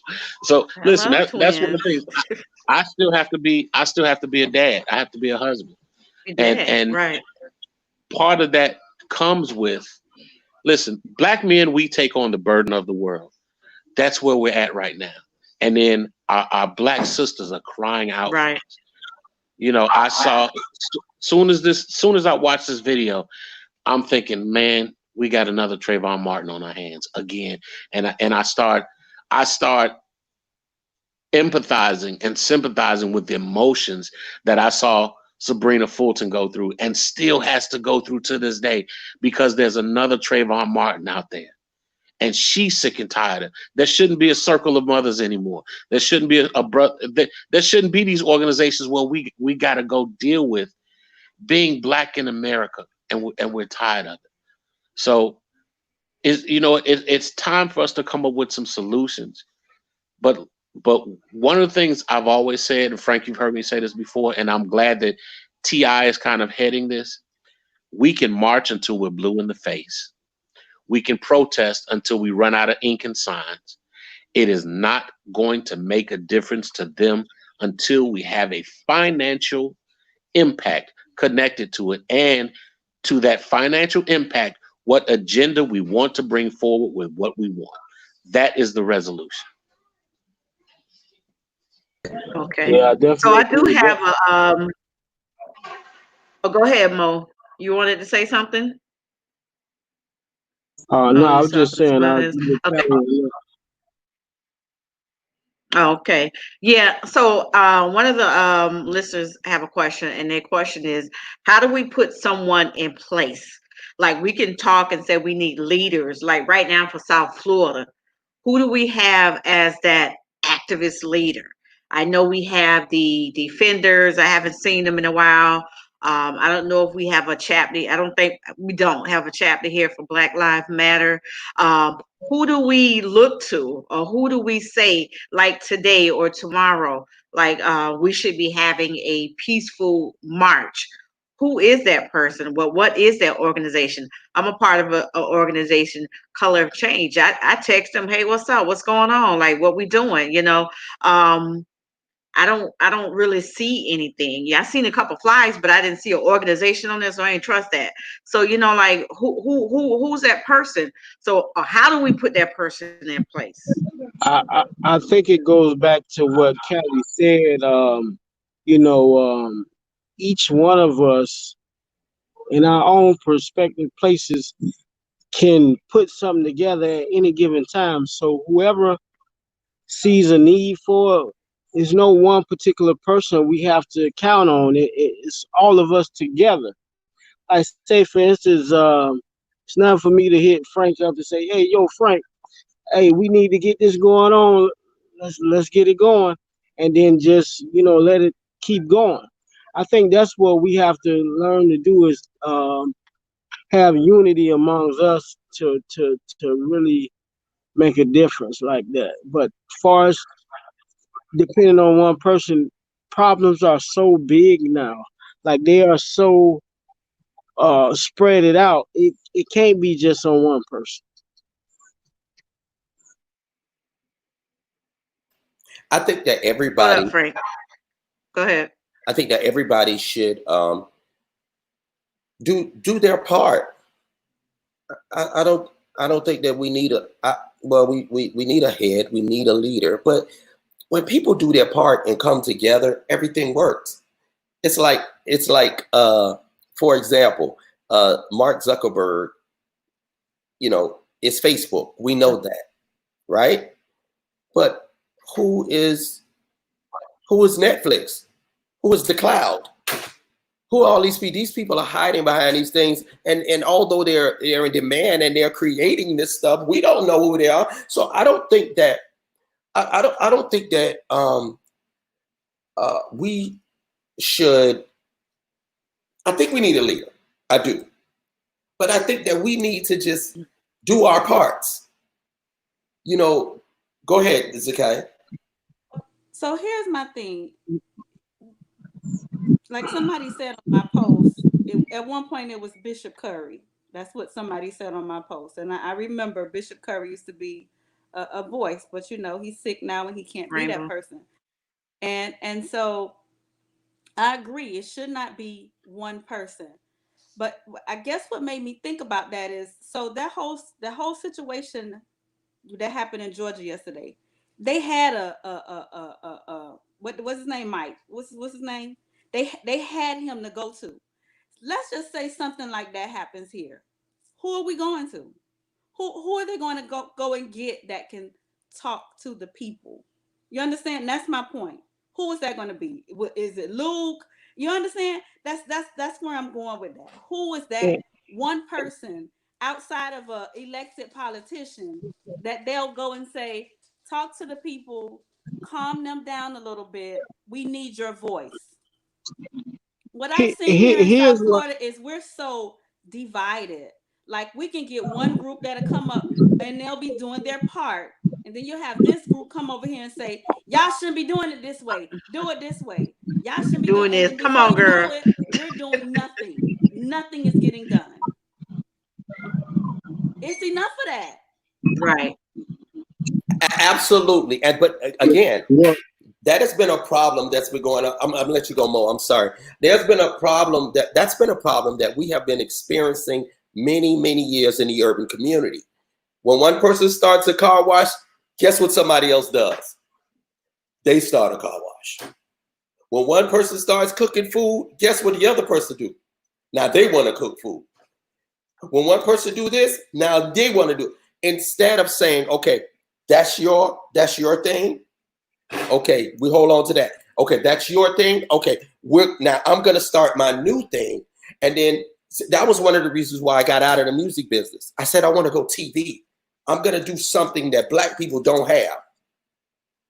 listen, that's one of the things. I still have to be a dad. I have to be a husband. And right. Part of that comes with, listen, black men, we take on the burden of the world. That's where we're at right now. And then our black sisters are crying out. Right. You know, I saw soon as I watched this video, I'm thinking, man, we got another Trayvon Martin on our hands again. And I start empathizing and sympathizing with the emotions that I saw Sabrina Fulton go through and still has to go through to this day, because there's another Trayvon Martin out there. And she's sick and tired of. There shouldn't be a circle of mothers anymore. There shouldn't be a brother. There shouldn't be these organizations where we got to go deal with being black in America, and we're tired of it. So, it's time for us to come up with some solutions. But one of the things I've always said, and Frank, you've heard me say this before, and I'm glad that T.I. is kind of heading this. We can march until we're blue in the face. We can protest until we run out of ink and signs. It is not going to make a difference to them until we have a financial impact connected to it, and to that financial impact, what agenda we want to bring forward with what we want. That is the resolution. Okay. Yeah, I definitely So I do agree with have that. a oh, go ahead, Mo. You wanted to say something? No, Oh, I you was talking just to saying, somebody else? you Okay. were Oh, okay. Yeah. So one of the listeners have a question, and their question is, how do we put someone in place? Like, we can talk and say we need leaders. Like right now for South Florida, who do we have as that activist leader? I know we have the defenders. I haven't seen them in a while. I don't know if we have a chapter. I don't think we don't have a chapter here for Black Lives Matter. Who do we look to, or who do we say, like today or tomorrow, like we should be having a peaceful march? Who is that person? What is that organization? I'm a part of an organization, Color of Change. I text them, hey, what's up? What's going on? Like, what we doing? I don't really see anything. Yeah, I seen a couple flyers, but I didn't see an organization on there, so I ain't trust that. So like who's that person? So how do we put that person in place? I think it goes back to what Kelly said. You know, each one of us in our own perspective places can put something together at any given time. So whoever sees a need for it, there's no one particular person we have to count on. It's all of us together. I say, for instance, it's not for me to hit Frank up and say, "Hey, yo, Frank, hey, we need to get this going on. Let's get it going," and then just let it keep going. I think that's what we have to learn to do, is have unity amongst us to really make a difference like that. But as far as depending on one person, problems are so big now. Like, they are so spread it out. It can't be just on one person. I think that Hold everybody. up, Frank. Go ahead. I think that everybody should do their part. I don't think that we need we need a head, we need a leader, but when people do their part and come together, everything works. It's like for example, Mark Zuckerberg, is Facebook. We know that, right? But who is Netflix? Who is the cloud? Who are all these people? These people are hiding behind these things, and although they're in demand and they're creating this stuff, we don't know who they are. So I don't think that I don't think that we should. I think we need a leader. I do, but I think that we need to just do our parts. Go ahead, Zakai. So here's my thing. Like somebody said on my post, at one point it was Bishop Curry. That's what somebody said on my post. And I remember Bishop Curry used to be a voice, but he's sick now and he can't be that Rainbow. person. And so I agree, it should not be one person. But I guess what made me think about that is, so that whole situation that happened in Georgia yesterday. They had what's his name, Mike? What's his name? They had him to go to. Let's just say something like that happens here. Who are we going to? Who are they going to go and get that can talk to the people? You understand? That's my point. Who is that going to be? Is it Luke? You understand? That's where I'm going with that. Who is that one person outside of a elected politician that they'll go and say, talk to the people, calm them down a little bit. We need your voice. What I've seen here in Here's South what. Florida is we're so divided. Like we can get one group that'll come up and they'll be doing their part. And then you'll have this group come over here and say, y'all shouldn't be doing it this way. Do it this way. Y'all shouldn't be doing Doing it. And this. then Come before on, you know girl. it, we're doing nothing. Nothing is getting done. It's enough of that. Right. Absolutely. But again, Well, that has been a problem that's been going on. I'm gonna let you go, Mo. I'm sorry. There's been a problem that's been a problem that we have been experiencing many, many years in the urban community. When one person starts a car wash, guess what somebody else does? They start a car wash. When one person starts cooking food, guess what the other person do? Now they want to cook food. When one person do this, now they want to do it. Instead of saying, okay, that's your thing. Okay, we hold on to that. Okay, that's your thing. Okay, now I'm gonna start my new thing. And then that was one of the reasons why I got out of the music business. I said I want to go TV. I'm gonna do something that Black people don't have.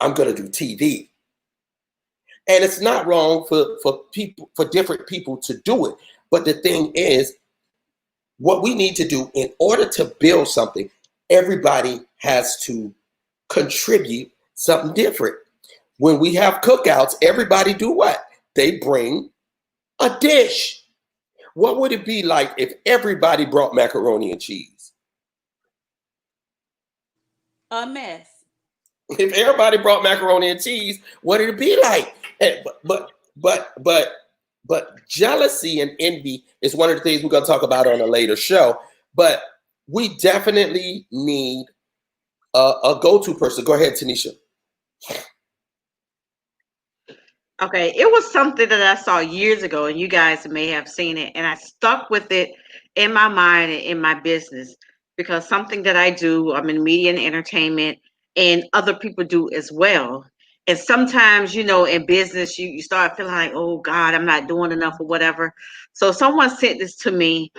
I'm gonna do TV. And it's not wrong for different people to do it. But the thing is, what we need to do in order to build something, everybody has to contribute something different. When we have cookouts, everybody do what? They bring a dish. What would it be like if everybody brought macaroni and cheese? A mess. If everybody brought macaroni and cheese, what would it be like? But jealousy and envy is one of the things we're gonna talk about on a later show. But we definitely need a go-to person. Go ahead, Tanisha. Okay, it was something that I saw years ago, and you guys may have seen it, and I stuck with it in my mind and in my business because something that I do, I'm in media and entertainment, and other people do as well. And sometimes, in business, you start feeling like, oh God, I'm not doing enough or whatever. So someone sent this to me,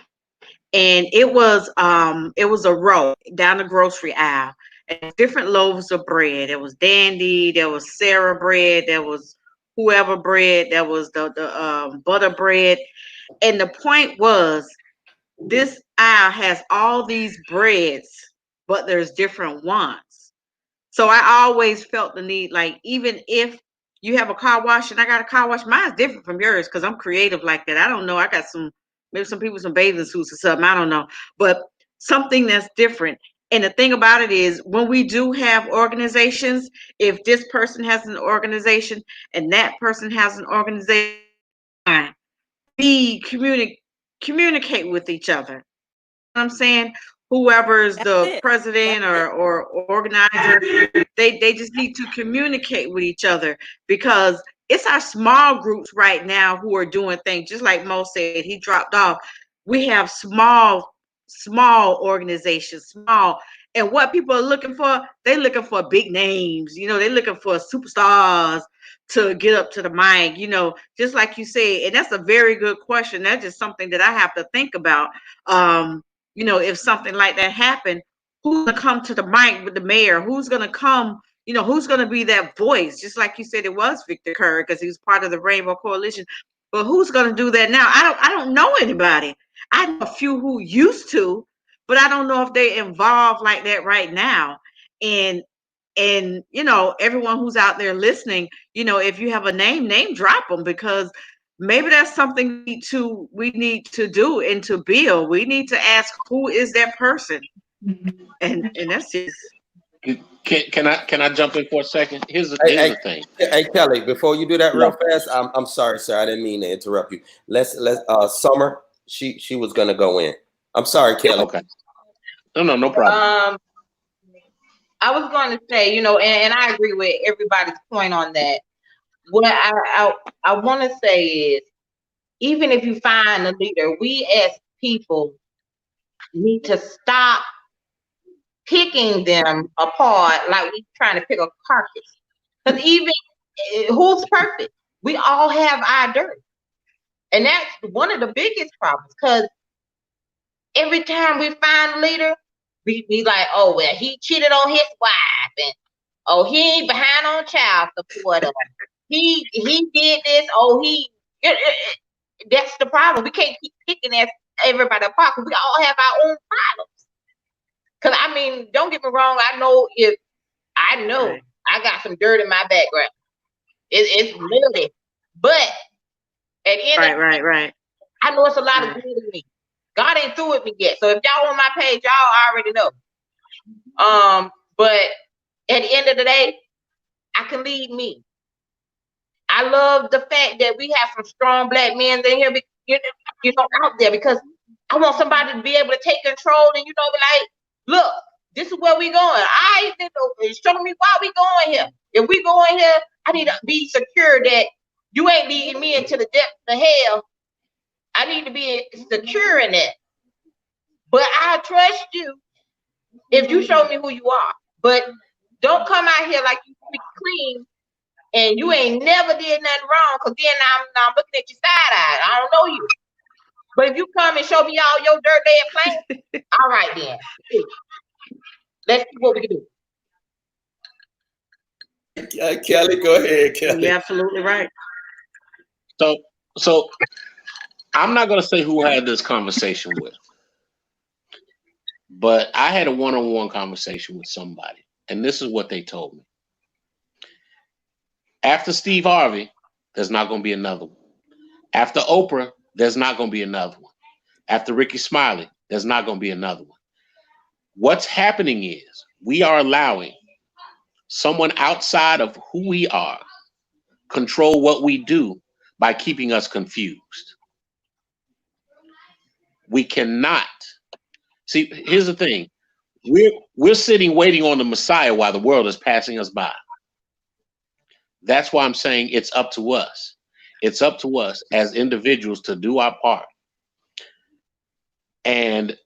and it was a row down the grocery aisle, and different loaves of bread. There was Dandy, there was Sarah bread, there was whoever bread, there was the butter bread, and the point was this aisle has all these breads, but there's different ones. So I always felt the need, like even if you have a car wash and I got a car wash, mine's different from yours because I'm creative like that. I don't know. I got maybe some people some bathing suits or something. I don't know, but something that's different. And the thing about it is, when we do have organizations, if this person has an organization and that person has an organization, we communicate with each other. You know what I'm saying? whoever's That's the it. president That's it. or organizer, they just need to communicate with each other, because it's our small groups right now who are doing things. Just like Mo said, he dropped off. We have small organizations, small. And what people are looking for, they're looking for big names. They're looking for superstars to get up to the mic, just like you said. And that's a very good question. That's just something that I have to think about. If something like that happened, who's gonna come to the mic with the mayor? Who's gonna come? Who's gonna be that voice? Just like you said, it was Victor Curry because he was part of the Rainbow Coalition. But who's gonna do that now? I don't know anybody. I know a few who used to, but I don't know if they're involved like that right now. And everyone who's out there listening, if you have a name drop them, because maybe that's something we need to do and to build. We need to ask, who is that person? And that's just Can I jump in for a second? Here's the thing. Hey, Kelly, before you do that real fast, I'm sorry, sir. I didn't mean to interrupt you. Let's Summer, she was gonna go in. I'm sorry, Kelly. Okay. No problem. I was going to say, and I agree with everybody's point on that. What I want to say is, even if you find a leader, we as people need to stop picking them apart like we trying to pick a carcass. Because even who's perfect? We all have our dirt. And that's one of the biggest problems, because every time we find a leader, we like, oh, well, he cheated on his wife, and oh, he ain't behind on child support. He did this. Oh, that's the problem. We can't keep picking at everybody apart, because we all have our own problems. Because I mean, don't get me wrong. I know I got some dirt in my background. It's little, but at the end of the day, right. I know it's a lot of good in me. God ain't through with me yet. So if y'all on my page, y'all already know. But at the end of the day, I can lead me. I love the fact that we have some strong black men in here, out there, because I want somebody to be able to take control and, be like, look, this is where we going. Show me why we going here. If we going here, I need to be secure that you ain't leading me into the depths of hell. I need to be secure in it. But I trust you if you show me who you are. But don't come out here like you speak clean and you ain't never did nothing wrong, because then I'm looking at your side-eye. I don't know you. But if you come and show me all your dirt dead plain, all right then. Let's see what we can do. Kelly, go ahead, Kelly. You're absolutely right. So I'm not going to say who I had this conversation with, but I had a one-on-one conversation with somebody, and this is what they told me. After Steve Harvey, there's not going to be another one. After Oprah, there's not going to be another one. After Ricky Smiley, there's not going to be another one. What's happening is we are allowing someone outside of who we are control what we do by keeping us confused. We cannot. See, here's the thing. We're sitting waiting on the Messiah while the world is passing us by. That's why I'm saying it's up to us. It's up to us as individuals to do our part and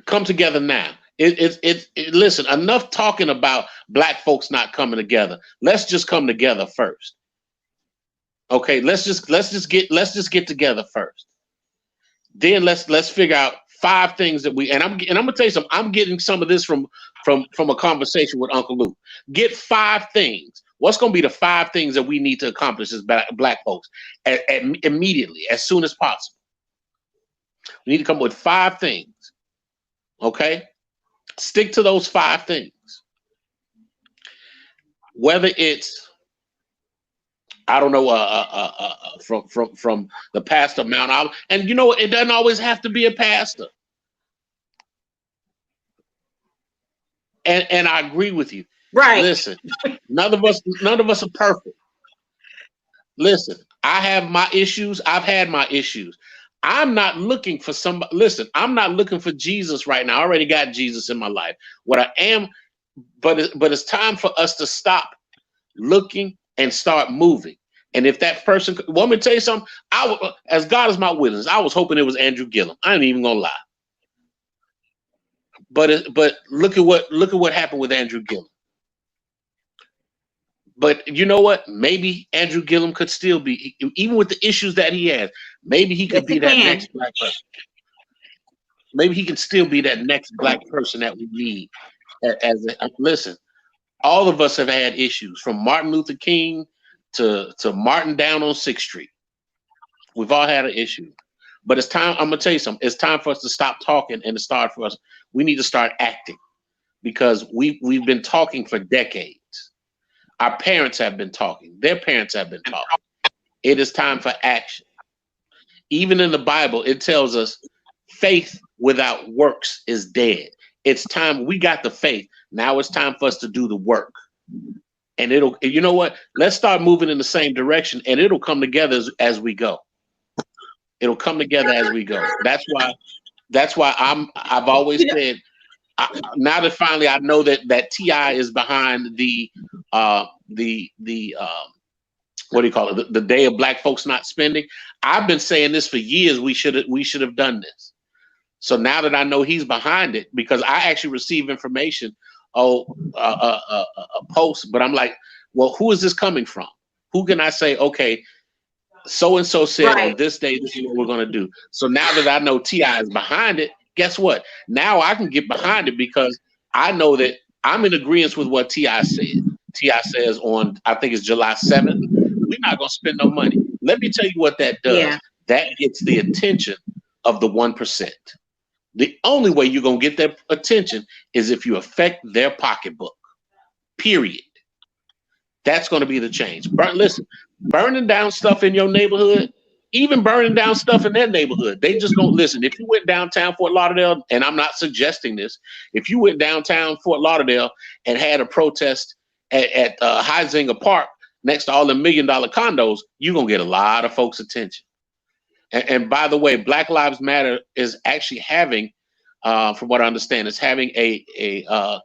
come together now. Listen, enough talking about black folks not coming together. Let's just come together first. Okay, let's just get together first. Then let's figure out 5 things that and I'm gonna tell you something. I'm getting some of this from a conversation with Uncle Luke. Get 5 things. What's gonna be the 5 things that we need to accomplish as black folks immediately, as soon as possible? We need to come up with 5 things. Okay, stick to those 5 things. Whether it's, I don't know, from the pastor Mount Olive, and it doesn't always have to be a pastor. And I agree with you. Right. Listen, none of us are perfect. Listen, I have my issues. I've had my issues. I'm not looking for somebody. Listen, I'm not looking for Jesus right now. I already got Jesus in my life. What I am, but it's time for us to stop looking and start moving. And if that person, want me to tell you something? As God is my witness, I was hoping it was Andrew Gillum. I ain't even gonna lie. But look at what happened with Andrew Gillum. But you know what? Maybe Andrew Gillum could still be, even with the issues that he has, maybe he could be that next black person. Maybe he can still be that next black person that we need. Listen, all of us have had issues, from Martin Luther King to Martin down on 6th Street. We've all had an issue. But it's time, I'm gonna tell you something. It's time for us to stop talking and to start for us. We need to start acting, because we've been talking for decades. Our parents have been talking. Their parents have been talking. It is time for action. Even in the Bible, it tells us faith without works is dead. It's time. We got the faith. Now it's time for us to do the work. And you know what? Let's start moving in the same direction, and it'll come together as we go. It'll come together as we go. That's why I've always said, now that finally I know that T.I. is behind the what do you call it? The day of black folks not spending. I've been saying this for years. We should have done this. So now that I know he's behind it, because I actually receive information, a post, but I'm like, well, who is this coming from? Who can I say, okay, so and so said on this day, this is what we're gonna do. So now that I know T.I. is behind it, guess what? Now I can get behind it, because I know that I'm in agreement with what T.I. said. T.I. says on, I think it's July 7th, we're not going to spend no money. Let me tell you what that does. Yeah. That gets the attention of the 1%. The only way you're going to get their attention is if you affect their pocketbook, period. That's going to be the change. Listen, burning down stuff in your neighborhood, even burning down stuff in their neighborhood, they just don't listen. If you went downtown Fort Lauderdale, and I'm not suggesting this, if you went downtown Fort Lauderdale and had a protest at Huizinga Park next to all the $1 million condos, you're going to get a lot of folks' attention. And by the way, Black Lives Matter is actually having, from what I understand, is having a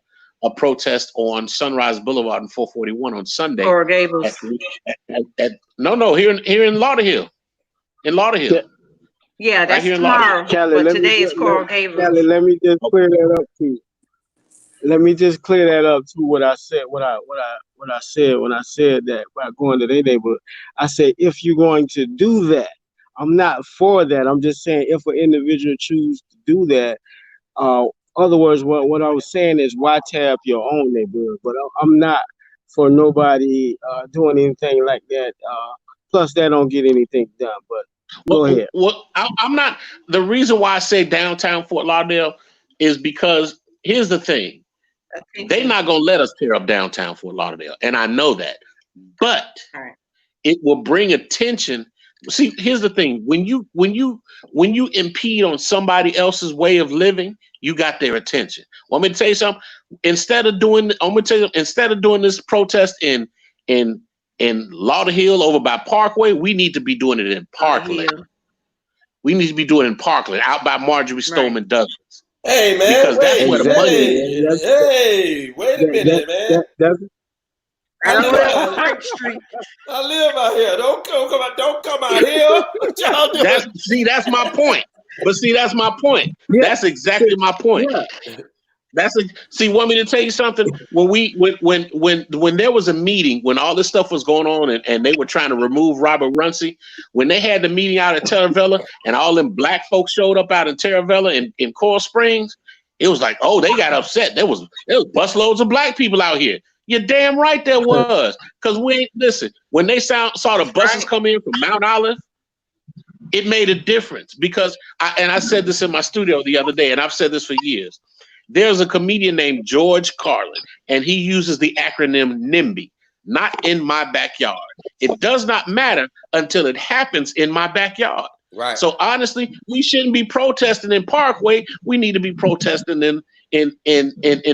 protest on Sunrise Boulevard and 441 on Sunday. Or Gables. No, here in Lauderhill. In Lauderhill. Yeah, that's right tomorrow. Kelly, but today is Coral Gables. Kelly, let me just clear that up too. Let me just clear that up to what I said. What I said when I said that about going to their neighborhood. I said, if you're going to do that, I'm not for that. I'm just saying, if an individual chooses to do that, other words, what I was saying is, why tear up your own neighborhood? But I'm not for nobody doing anything like that. Plus, that don't get anything done. But go ahead. Well, I'm not. The reason why I say downtown Fort Lauderdale is because here's the thing. They're not going to let us tear up downtown Fort Lauderdale. And I know that. But it will bring attention. See, here's the thing. When you impede on somebody else's way of living, you got their attention. Want me to tell you something? Instead of doing this protest in Lauderhill over by Parkway, we need to be doing it in Parkland. We need to be doing it in Parkland, out by Marjorie Stoneman Douglas. Hey man, because that's where the money is. Hey, wait a minute, man. I live out here. Don't come out here. What y'all doing? That's my point. But see, that's my point. Yeah. That's exactly my point. Yeah. Want me to tell you something? When there was a meeting, when all this stuff was going on and they were trying to remove Robert Runcie, when they had the meeting out at Terravella and all them black folks showed up out in Terravella in Coral Springs, it was like, oh, they got upset. There was busloads of black people out here. You're damn right there was. Because when they saw the buses come in from Mount Olive, it made a difference. Because I said this in my studio the other day, and I've said this for years. There's a comedian named George Carlin, and he uses the acronym NIMBY, not in my backyard. It does not matter until it happens in my backyard. Right. So honestly, we shouldn't be protesting in Parkway. We need to be protesting in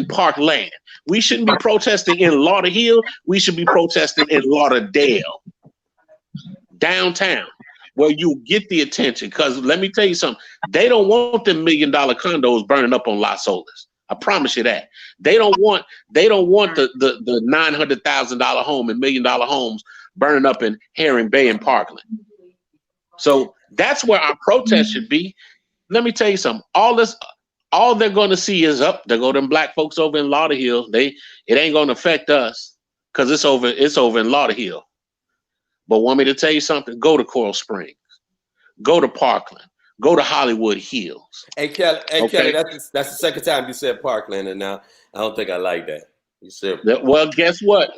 Parkland. We shouldn't be protesting in Lauderhill. We should be protesting in Lauderdale, downtown. where you get the attention. Because let me tell you something, they don't want them $1 million condos burning up on Las Olas. I promise you that. They don't want the $900,000 home and $1 million homes burning up in Herring Bay and Parkland. So that's where our protest should be. Let me tell you something. All they're going to see is up. There go them black folks over in Lauderhill. It ain't going to affect us because it's over in Lauderhill. But want me to tell you something? Go to Coral Springs. Go to Parkland. Go to Hollywood Hills. Hey Kelly, Okay? that's the second time you said Parkland, and now I don't think I like that. You said, Well, guess what?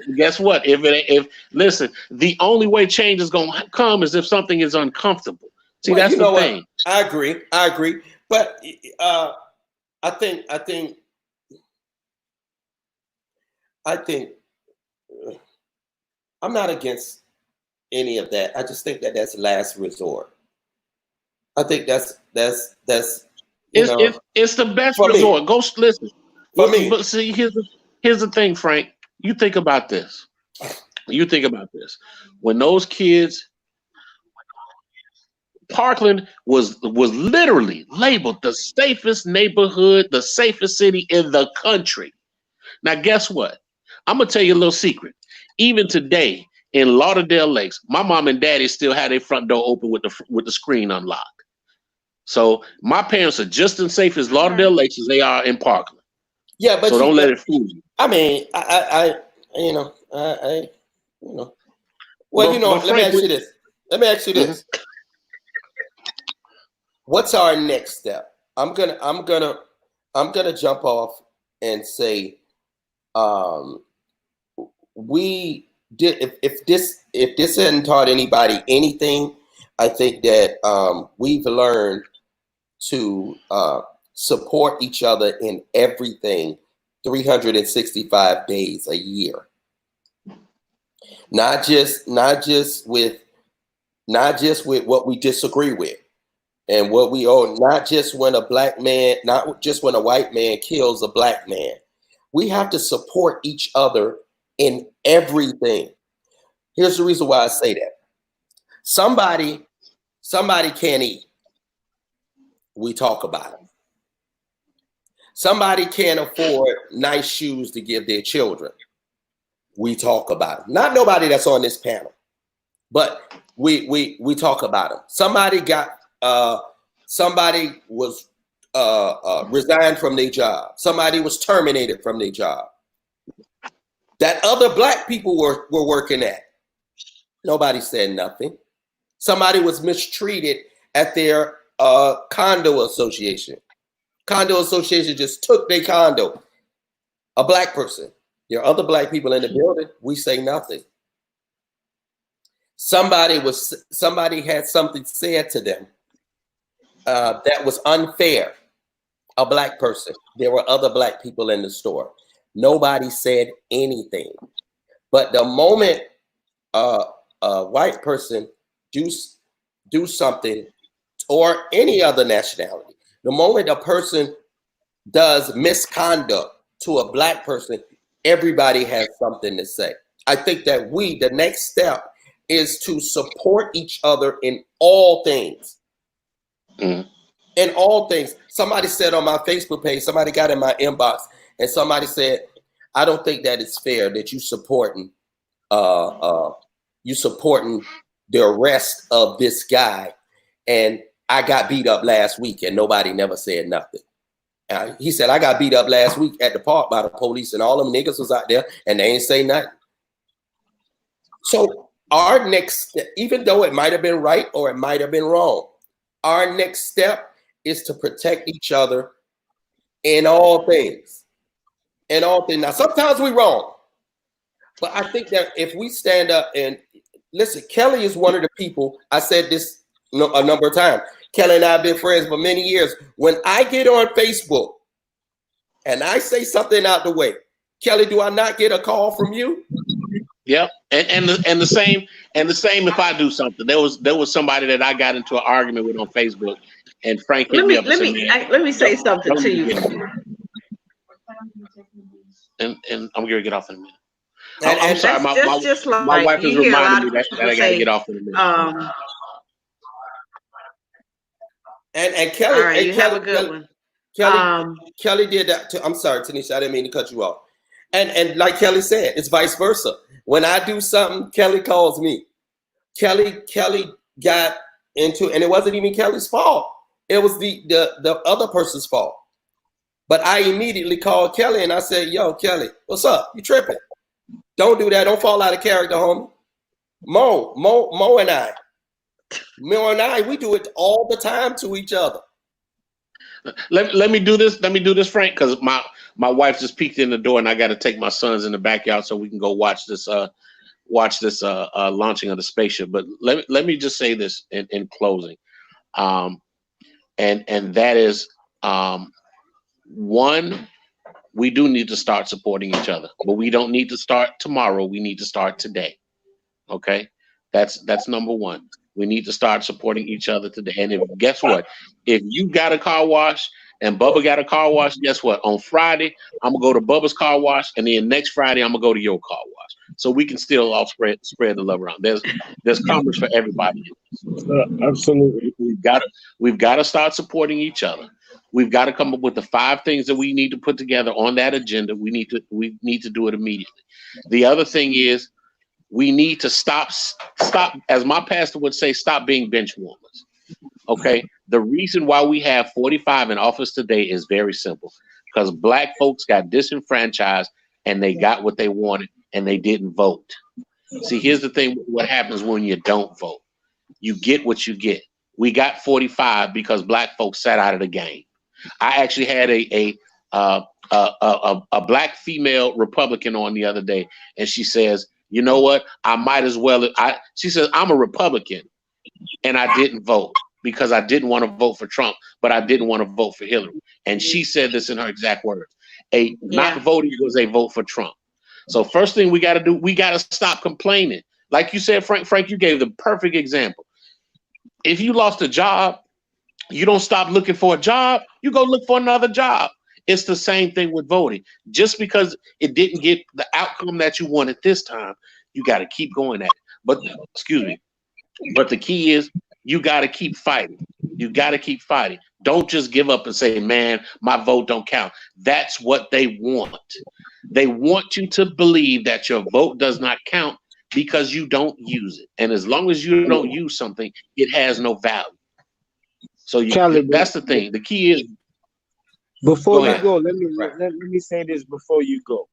Listen, the only way change is going to come is if something is uncomfortable. See, well, that's you know the thing. I agree. But I think I'm not against any of that. I just think that that's last resort. I think that's it's the best resort. Go listen. For me. But see, here's the thing, Frank. You think about this. When those kids, Parkland was literally labeled the safest neighborhood, the safest city in the country. Now, guess what? I'm gonna tell you a little secret. Even today in Lauderdale Lakes, my mom and daddy still had their front door open with the screen unlocked. So my parents are just as safe as Lauderdale Lakes as they are in Parkland. Yeah, but so don't let it fool you. I mean, Well, let me ask you this. What's our next step? I'm gonna jump off and say, we did if this hadn't taught anybody anything, I think that we've learned to support each other in everything 365 days a year. Not just with what we disagree with and what we owe, not just when a white man kills a black man. We have to support each other in everything. Here's the reason why I say that. Somebody can't eat. We talk about it. Somebody can't afford nice shoes to give their children. We talk about it. Not nobody that's on this panel, but we talk about them. Somebody was resigned from their job. Somebody was terminated from their job that other black people were working at. Nobody said nothing. Somebody was mistreated at their condo association. Condo association just took their condo. A black person. There are other black people in the building. We say nothing. Somebody had something said to them that was unfair. A black person. There were other black people in the store. Nobody said anything. But the moment a white person do something, or any other nationality, the moment a person does misconduct to a black person, everybody has something to say. I think that the next step is to support each other in all things. Mm. In all things. Somebody said on my Facebook page, somebody got in my inbox, and somebody said, I don't think that it's fair that you supporting the arrest of this guy, and I got beat up last week and nobody never said nothing. He said, I got beat up last week at the park by the police and all them niggas was out there and they ain't say nothing. So our next step, even though it might have been right or it might have been wrong, our next step is to protect each other in all things. In all things. Now, sometimes we're wrong, but I think that if we stand up and listen, Kelly is one of the people, I said this a number of times. Kelly and I have been friends for many years. When I get on Facebook and I say something out the way, Kelly, do I not get a call from you? Yep. And the same if I do something. There was somebody that I got into an argument with on Facebook, and Frank hit me up. Let me say something to you. And I'm gonna get off in a minute. I'm sorry, my wife is reminding me that I gotta get off in a minute. And Kelly, All right, you have a good one. Kelly did that too. I'm sorry, Tanisha, I didn't mean to cut you off. And like Kelly said, it's vice versa. When I do something, Kelly calls me. Kelly got into, and it wasn't even Kelly's fault. It was the other person's fault. But I immediately called Kelly and I said, "Yo, Kelly, what's up? You tripping? Don't do that. Don't fall out of character, homie." Mo and I, we do it all the time to each other. Let me do this. Let me do this, Frank, because my wife just peeked in the door, and I got to take my sons in the backyard so we can go watch this launching of the spaceship. But let me just say this in closing, and that is, one, we do need to start supporting each other, but we don't need to start tomorrow. We need to start today. Okay, that's number one. We need to start supporting each other today. And guess what? If you got a car wash and Bubba got a car wash, guess what? On Friday, I'm gonna go to Bubba's car wash, and then next Friday, I'm gonna go to your car wash. So we can still all spread the love around. There's commerce for everybody. Absolutely. We've got to start supporting each other. We've got to come up with the 5 things that we need to put together on that agenda. We need to do it immediately. The other thing is, we need to stop, as my pastor would say, stop being bench warmers. Okay? The reason why we have 45 in office today is very simple. Because Black folks got disenfranchised and they got what they wanted and they didn't vote. See, here's the thing. What happens when you don't vote? You get what you get. We got 45 because Black folks sat out of the game. I actually had a Black female Republican on the other day, and she says, "You know what? I might as well." She says, "I'm a Republican, and I didn't vote because I didn't want to vote for Trump, but I didn't want to vote for Hillary." And she said this in her exact words: "Not voting was a vote for Trump." So first thing we got to do, we got to stop complaining. Like you said, Frank, you gave the perfect example. If you lost a job, you don't stop looking for a job. You go look for another job. It's the same thing with voting. Just because it didn't get the outcome that you wanted this time, you got to keep going at it. But the key is you got to keep fighting. You got to keep fighting. Don't just give up and say, "Man, my vote don't count." That's what they want. They want you to believe that your vote does not count because you don't use it. And as long as you don't use something, it has no value. So that's the thing. The key is, before you go, let me say this before you go.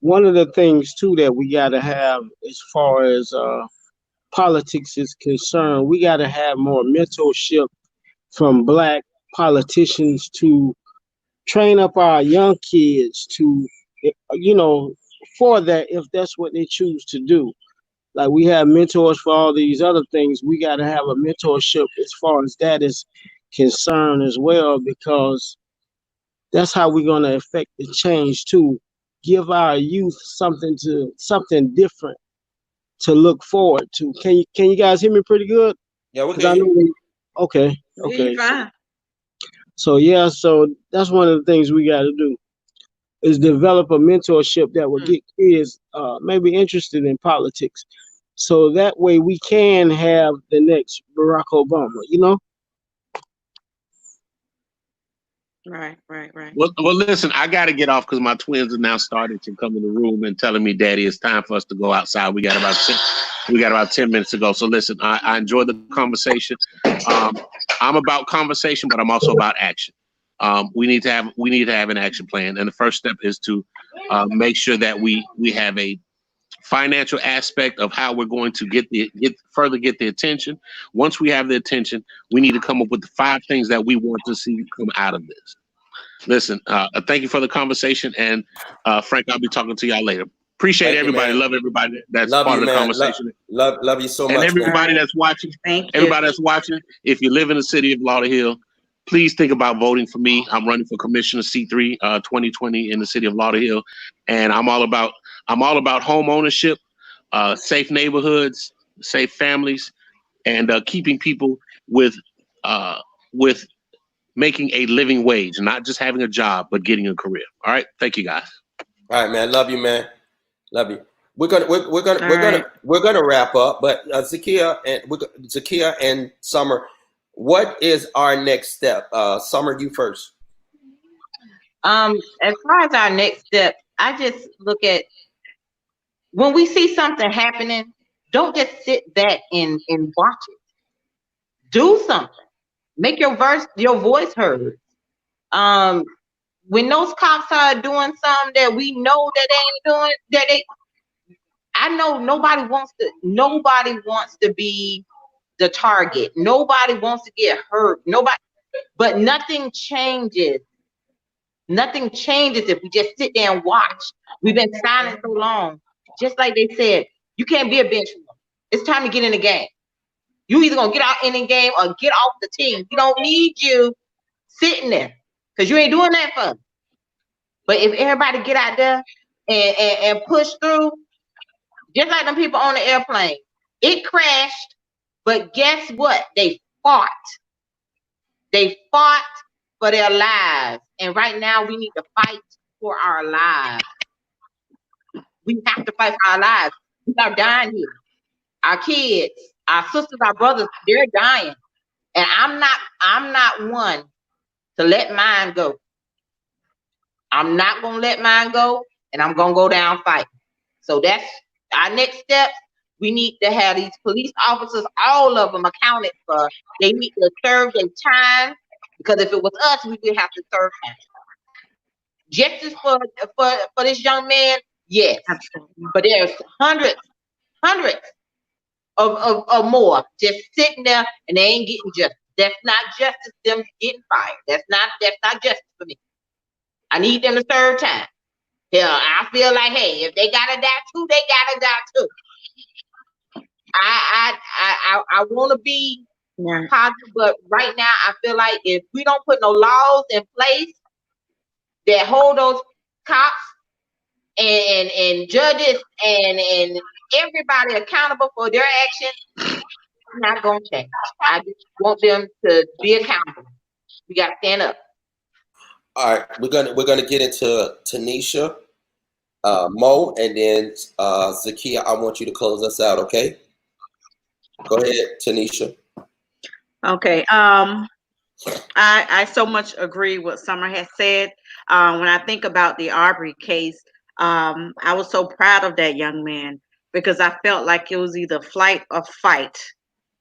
One of the things too that we got to have as far as politics is concerned, we got to have more mentorship from Black politicians to train up our young kids to, for that, if that's what they choose to do. Like we have mentors for all these other things, we got to have a mentorship as far as that is concerned as well, because that's how we're going to affect the change too. Give our youth something different to look forward to. Can you guys hear me pretty good? Yeah, we can. Okay. You're fine. So that's one of the things we got to do is develop a mentorship that will get kids maybe interested in politics. So that way we can have the next Barack Obama, Right. Well, listen, I got to get off because my twins are now starting to come in the room and telling me, "Daddy, it's time for us to go outside." We got about 10 minutes to go. So listen, I enjoyed the conversation. I'm about conversation, but I'm also about action. We need to have an action plan, and the first step is to make sure that we have a financial aspect of how we're going to get the attention. Once we have the attention, we need to come up with the 5 things that we want to see come out of this. Listen, thank you for the conversation, and Frank, I'll be talking to y'all later. Appreciate everybody. Love everybody that's part of the conversation. Love you so much. And everybody that's watching, if you live in the city of Lauderhill, please think about voting for me. I'm running for Commissioner C3 2020 in the city of Lauderhill, and I'm all about home ownership, safe neighborhoods, safe families, and keeping people with making a living wage, not just having a job, but getting a career. All right, thank you guys. All right, man. Love you, man. Love you. We're gonna wrap up, but Zakia and Summer, What is our next step? Summer, you first. As far as our next step, I just look at when we see something happening, don't just sit back and watch it. Do something. Make your voice heard. When those cops are doing something that we know that they ain't doing, I know nobody wants to be the target. Nobody wants to get hurt. Nobody, but nothing changes. Nothing changes if we just sit there and watch. We've been silent so long. Just like they said, you can't be a bench warmer. It's time to get in the game. You either gonna get out in the game or get off the team. We don't need you sitting there because you ain't doing that for us. But if everybody get out there and push through, just like them people on the airplane, it crashed, but guess what? They fought. They fought for their lives. And right now we need to fight for our lives. We have to fight for our lives. We are dying here. Our kids, our sisters, our brothers, they're dying. And I'm not one to let mine go. I'm not gonna let mine go, and I'm gonna go down fighting. So that's our next step. We need to have these police officers, all of them accounted for. They need to serve their time, because if it was us, we would have to serve time. Justice for this young man, yes. But there's hundreds of more just sitting there and they ain't getting justice. That's not justice, them getting fired. That's not justice for me. I need them to serve time. Yeah, I feel like, hey, if they gotta die too, they gotta die too. I want to be positive, but right now I feel like if we don't put no laws in place that hold those cops and judges and everybody accountable for their actions, it's not gonna change. I just want them to be accountable. We gotta stand up. All right, we're gonna get into Tanisha, Mo, and then Zakia. I want you to close us out, okay? Go ahead, Tanisha. Okay. I so much agree with Summer has said. When I think about the Arbery case, I was so proud of that young man because I felt like it was either flight or fight.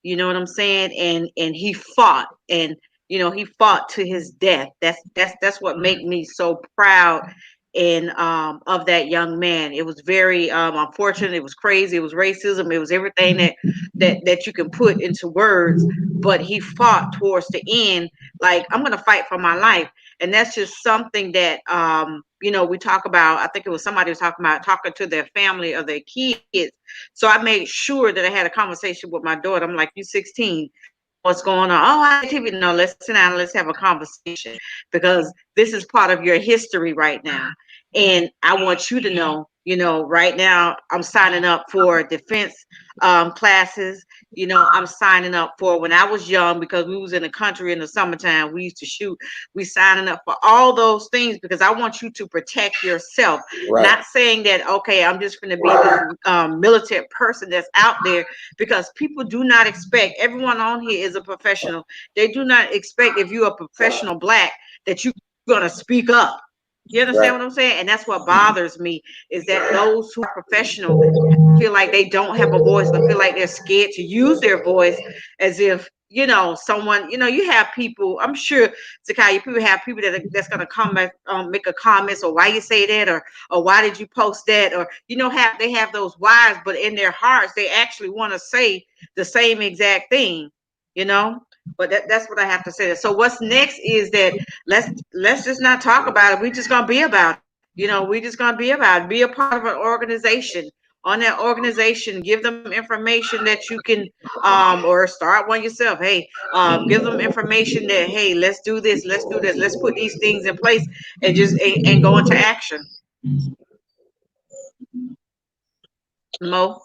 You know what I'm saying? And he fought, and he fought to his death. That's what made me so proud of that young man. It was very unfortunate. It was crazy. It was racism. It was everything that you can put into words. But he fought towards the end. Like, I'm gonna fight for my life, and that's just something that we talk about. I think it was somebody was talking about talking to their family or their kids. So I made sure that I had a conversation with my daughter. I'm like, "You 16? What's going on?" "Oh, I TV." "No, let's sit down and let's have a conversation because this is part of your history right now. And I want you to know, right now I'm signing up for defense classes. I'm signing up for when I was young because we was in the country in the summertime. We used to shoot. We signing up for all those things because I want you to protect yourself." Right. Not saying that, okay, I'm just going to be this militant person that's out there, because people do not expect, everyone on here is a professional. They do not expect if you're a professional Black that you're going to speak up. You understand what I'm saying? And that's what bothers me, is that those who are professional feel like they don't have a voice, or feel like they're scared to use their voice, as if someone, you have people, I'm sure, Zakai, people have people that's going to come back, make a comment, or why you say that, or why did you post that, or they have those whys, but in their hearts they actually want to say the same exact thing, but that's what I have to say. So what's next is that let's just not talk about it. We're just gonna be about it. We're just gonna be about it. Be a part of an organization. On that organization, give them information that you can or start one yourself. Hey, give them information that, hey, let's do this, let's put these things in place, and just and go into action. Mo?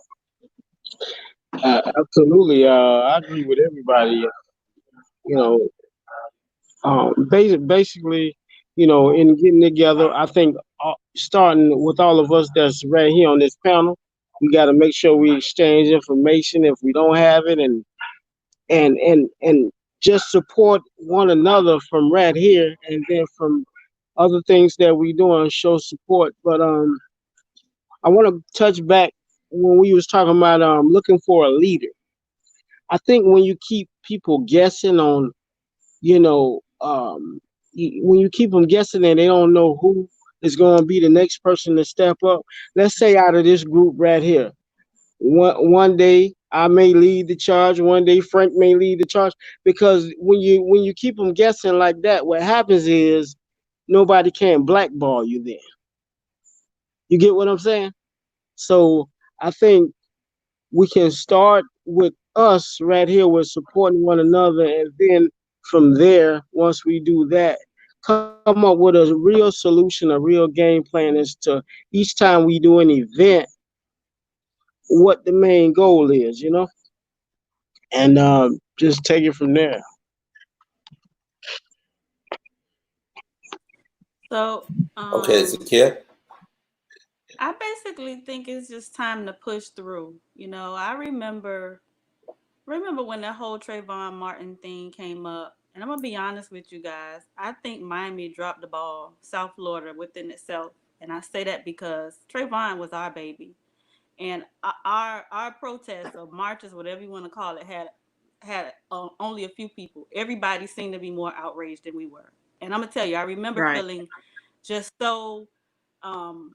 Absolutely. I agree with everybody. Basically, in getting together, I think starting with all of us that's right here on this panel, we got to make sure we exchange information if we don't have it, and just support one another from right here, and then from other things that we do and show support. But I want to touch back when we was talking about looking for a leader. I think when you keep people guessing on, you know, when you keep them guessing and they don't know who is going to be the next person to step up. Let's say out of this group right here, one day I may lead the charge, one day Frank may lead the charge. Because when you keep them guessing like that, what happens is nobody can blackball you. Then you get what I'm saying. So I think we can start with us right here with supporting one another, and then from there, once we do that, come up with a real solution, a real game plan as to each time we do an event, what the main goal is, and just take it from there. So, Okay, Zakia. I basically think it's just time to push through. I remember when that whole Trayvon Martin thing came up, and I'm gonna be honest with you guys. I think Miami dropped the ball, South Florida within itself, and I say that because Trayvon was our baby, and our protests or marches, whatever you want to call it, had only a few people. Everybody seemed to be more outraged than we were, and I'm gonna tell you, I remember Right. feeling just so um,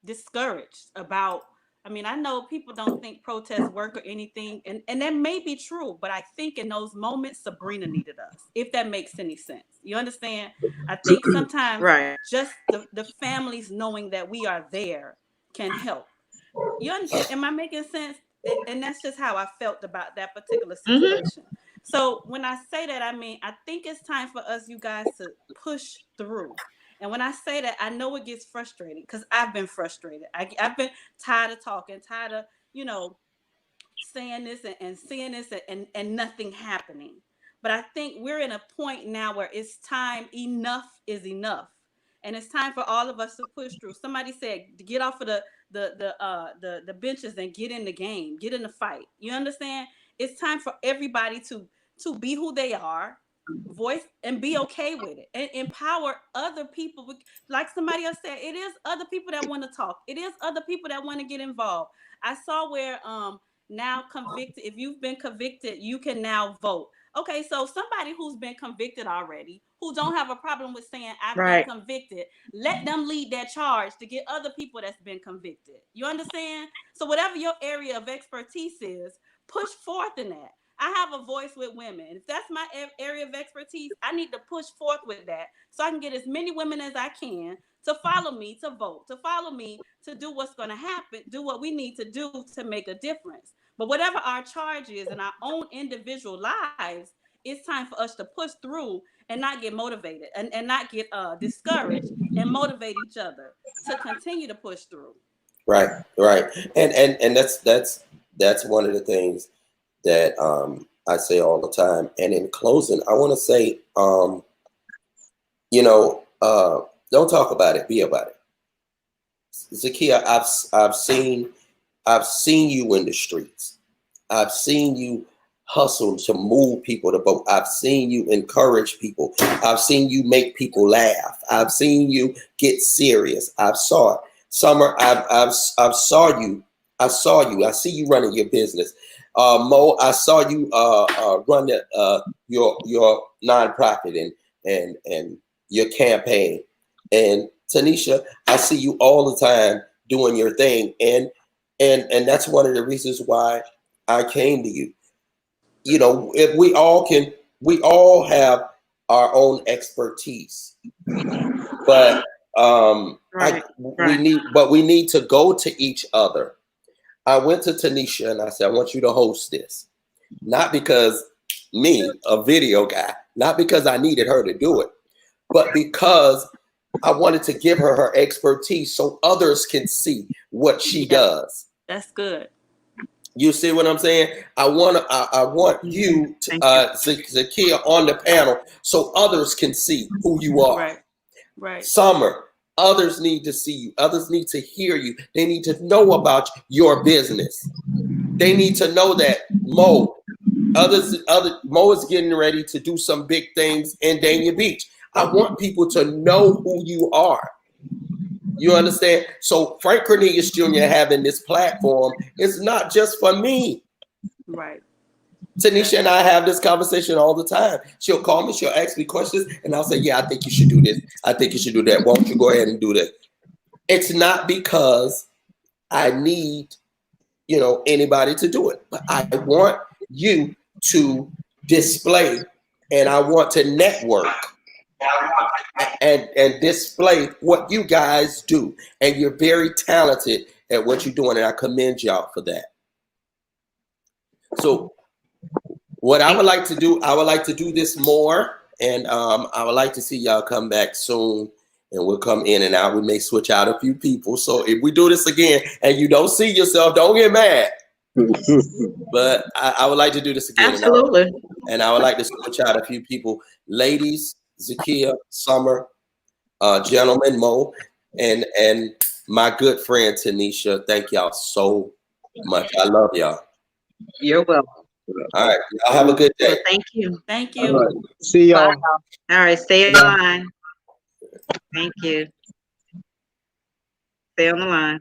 discouraged about. I mean, I know people don't think protests work or anything, and that may be true, but I think in those moments Sabrina needed us, if that makes any sense. You understand? I think sometimes Right. just the families knowing that we are there can help. Am I making sense? And that's just how I felt about that particular Mm-hmm. situation. So when I say that, I mean I think it's time for us, you guys, to push through. And when I say that, I know it gets frustrating because I've been frustrated. I've been tired of talking, tired of you know saying this and seeing this and nothing happening. But I think we're in a point now where it's time. Enough is enough, and it's time for all of us to push through. Somebody said, get off of the benches and get in the game, get in the fight. You understand? It's time for everybody to be who they are, voice and be okay with it, and empower other people. Like somebody else said, it is other people that want to talk. It is other people that want to get involved. I saw where now convicted, if you've been convicted, you can now vote. Okay, so somebody who's been convicted already, who don't have a problem with saying I've been Right. convicted, let them lead that charge to get other people that's been convicted. You understand? So whatever your area of expertise is, push forth in that. I have a voice with women. If that's my area of expertise, I need to push forth with that so I can get as many women as I can to follow me, to vote, to follow me, to do what's going to happen, do what we need to do to make a difference. But whatever our charge is in our own individual lives, it's time for us to push through and not get motivated and not get discouraged, and motivate each other to continue to push through. Right, right, and that's one of the things that I say all the time. And in closing, I want to say, don't talk about it, be about it. Zakia, I've seen you in the streets. I've seen you hustle to move people to vote. I've seen you encourage people. I've seen you make people laugh. I've seen you get serious. I've saw it. Summer, I've saw you. I saw you. I see you running your business. Mo, I saw you run your nonprofit and your campaign. And Tanisha, I see you all the time doing your thing. And that's one of the reasons why I came to you. If we all have our own expertise, but Right. we need to go to each other. I went to Tanisha and I said, I want you to host this. Not because me, a video guy, not because I needed her to do it, but because I wanted to give her her expertise so others can see what she does. That's good. You see what I'm saying? I want you to Zakia on the panel so others can see who you are. Right. Summer, others need to see you. Others need to hear you. They need to know about your business. They need to know that Mo, Mo is getting ready to do some big things in Dania Beach. I want people to know who you are. You understand? So Frank Cornelius Jr. having this platform is not just for me. Right. Tanisha and I have this conversation all the time. She'll call me, she'll ask me questions, and I'll say, yeah, I think you should do this. I think you should do that. Why don't you go ahead and do this? It's not because I need, anybody to do it, but I want you to display, and I want to network and display what you guys do. And you're very talented at what you're doing, and I commend y'all for that. So what I would like to do, I would like to do this more, and I would like to see y'all come back soon, and we'll come in and out. We may switch out a few people. So if we do this again and you don't see yourself, don't get mad. But I would like to do this again. Absolutely. And I would like to switch out a few people. Ladies, Zakia, Summer, gentlemen, Mo, and my good friend Tanisha. Thank y'all so much. I love y'all. You're welcome. All right. Y'all have a good day. Well, thank you. Thank All you. right. See y'all. Bye. All right, stay on the line. Thank you. Stay on the line.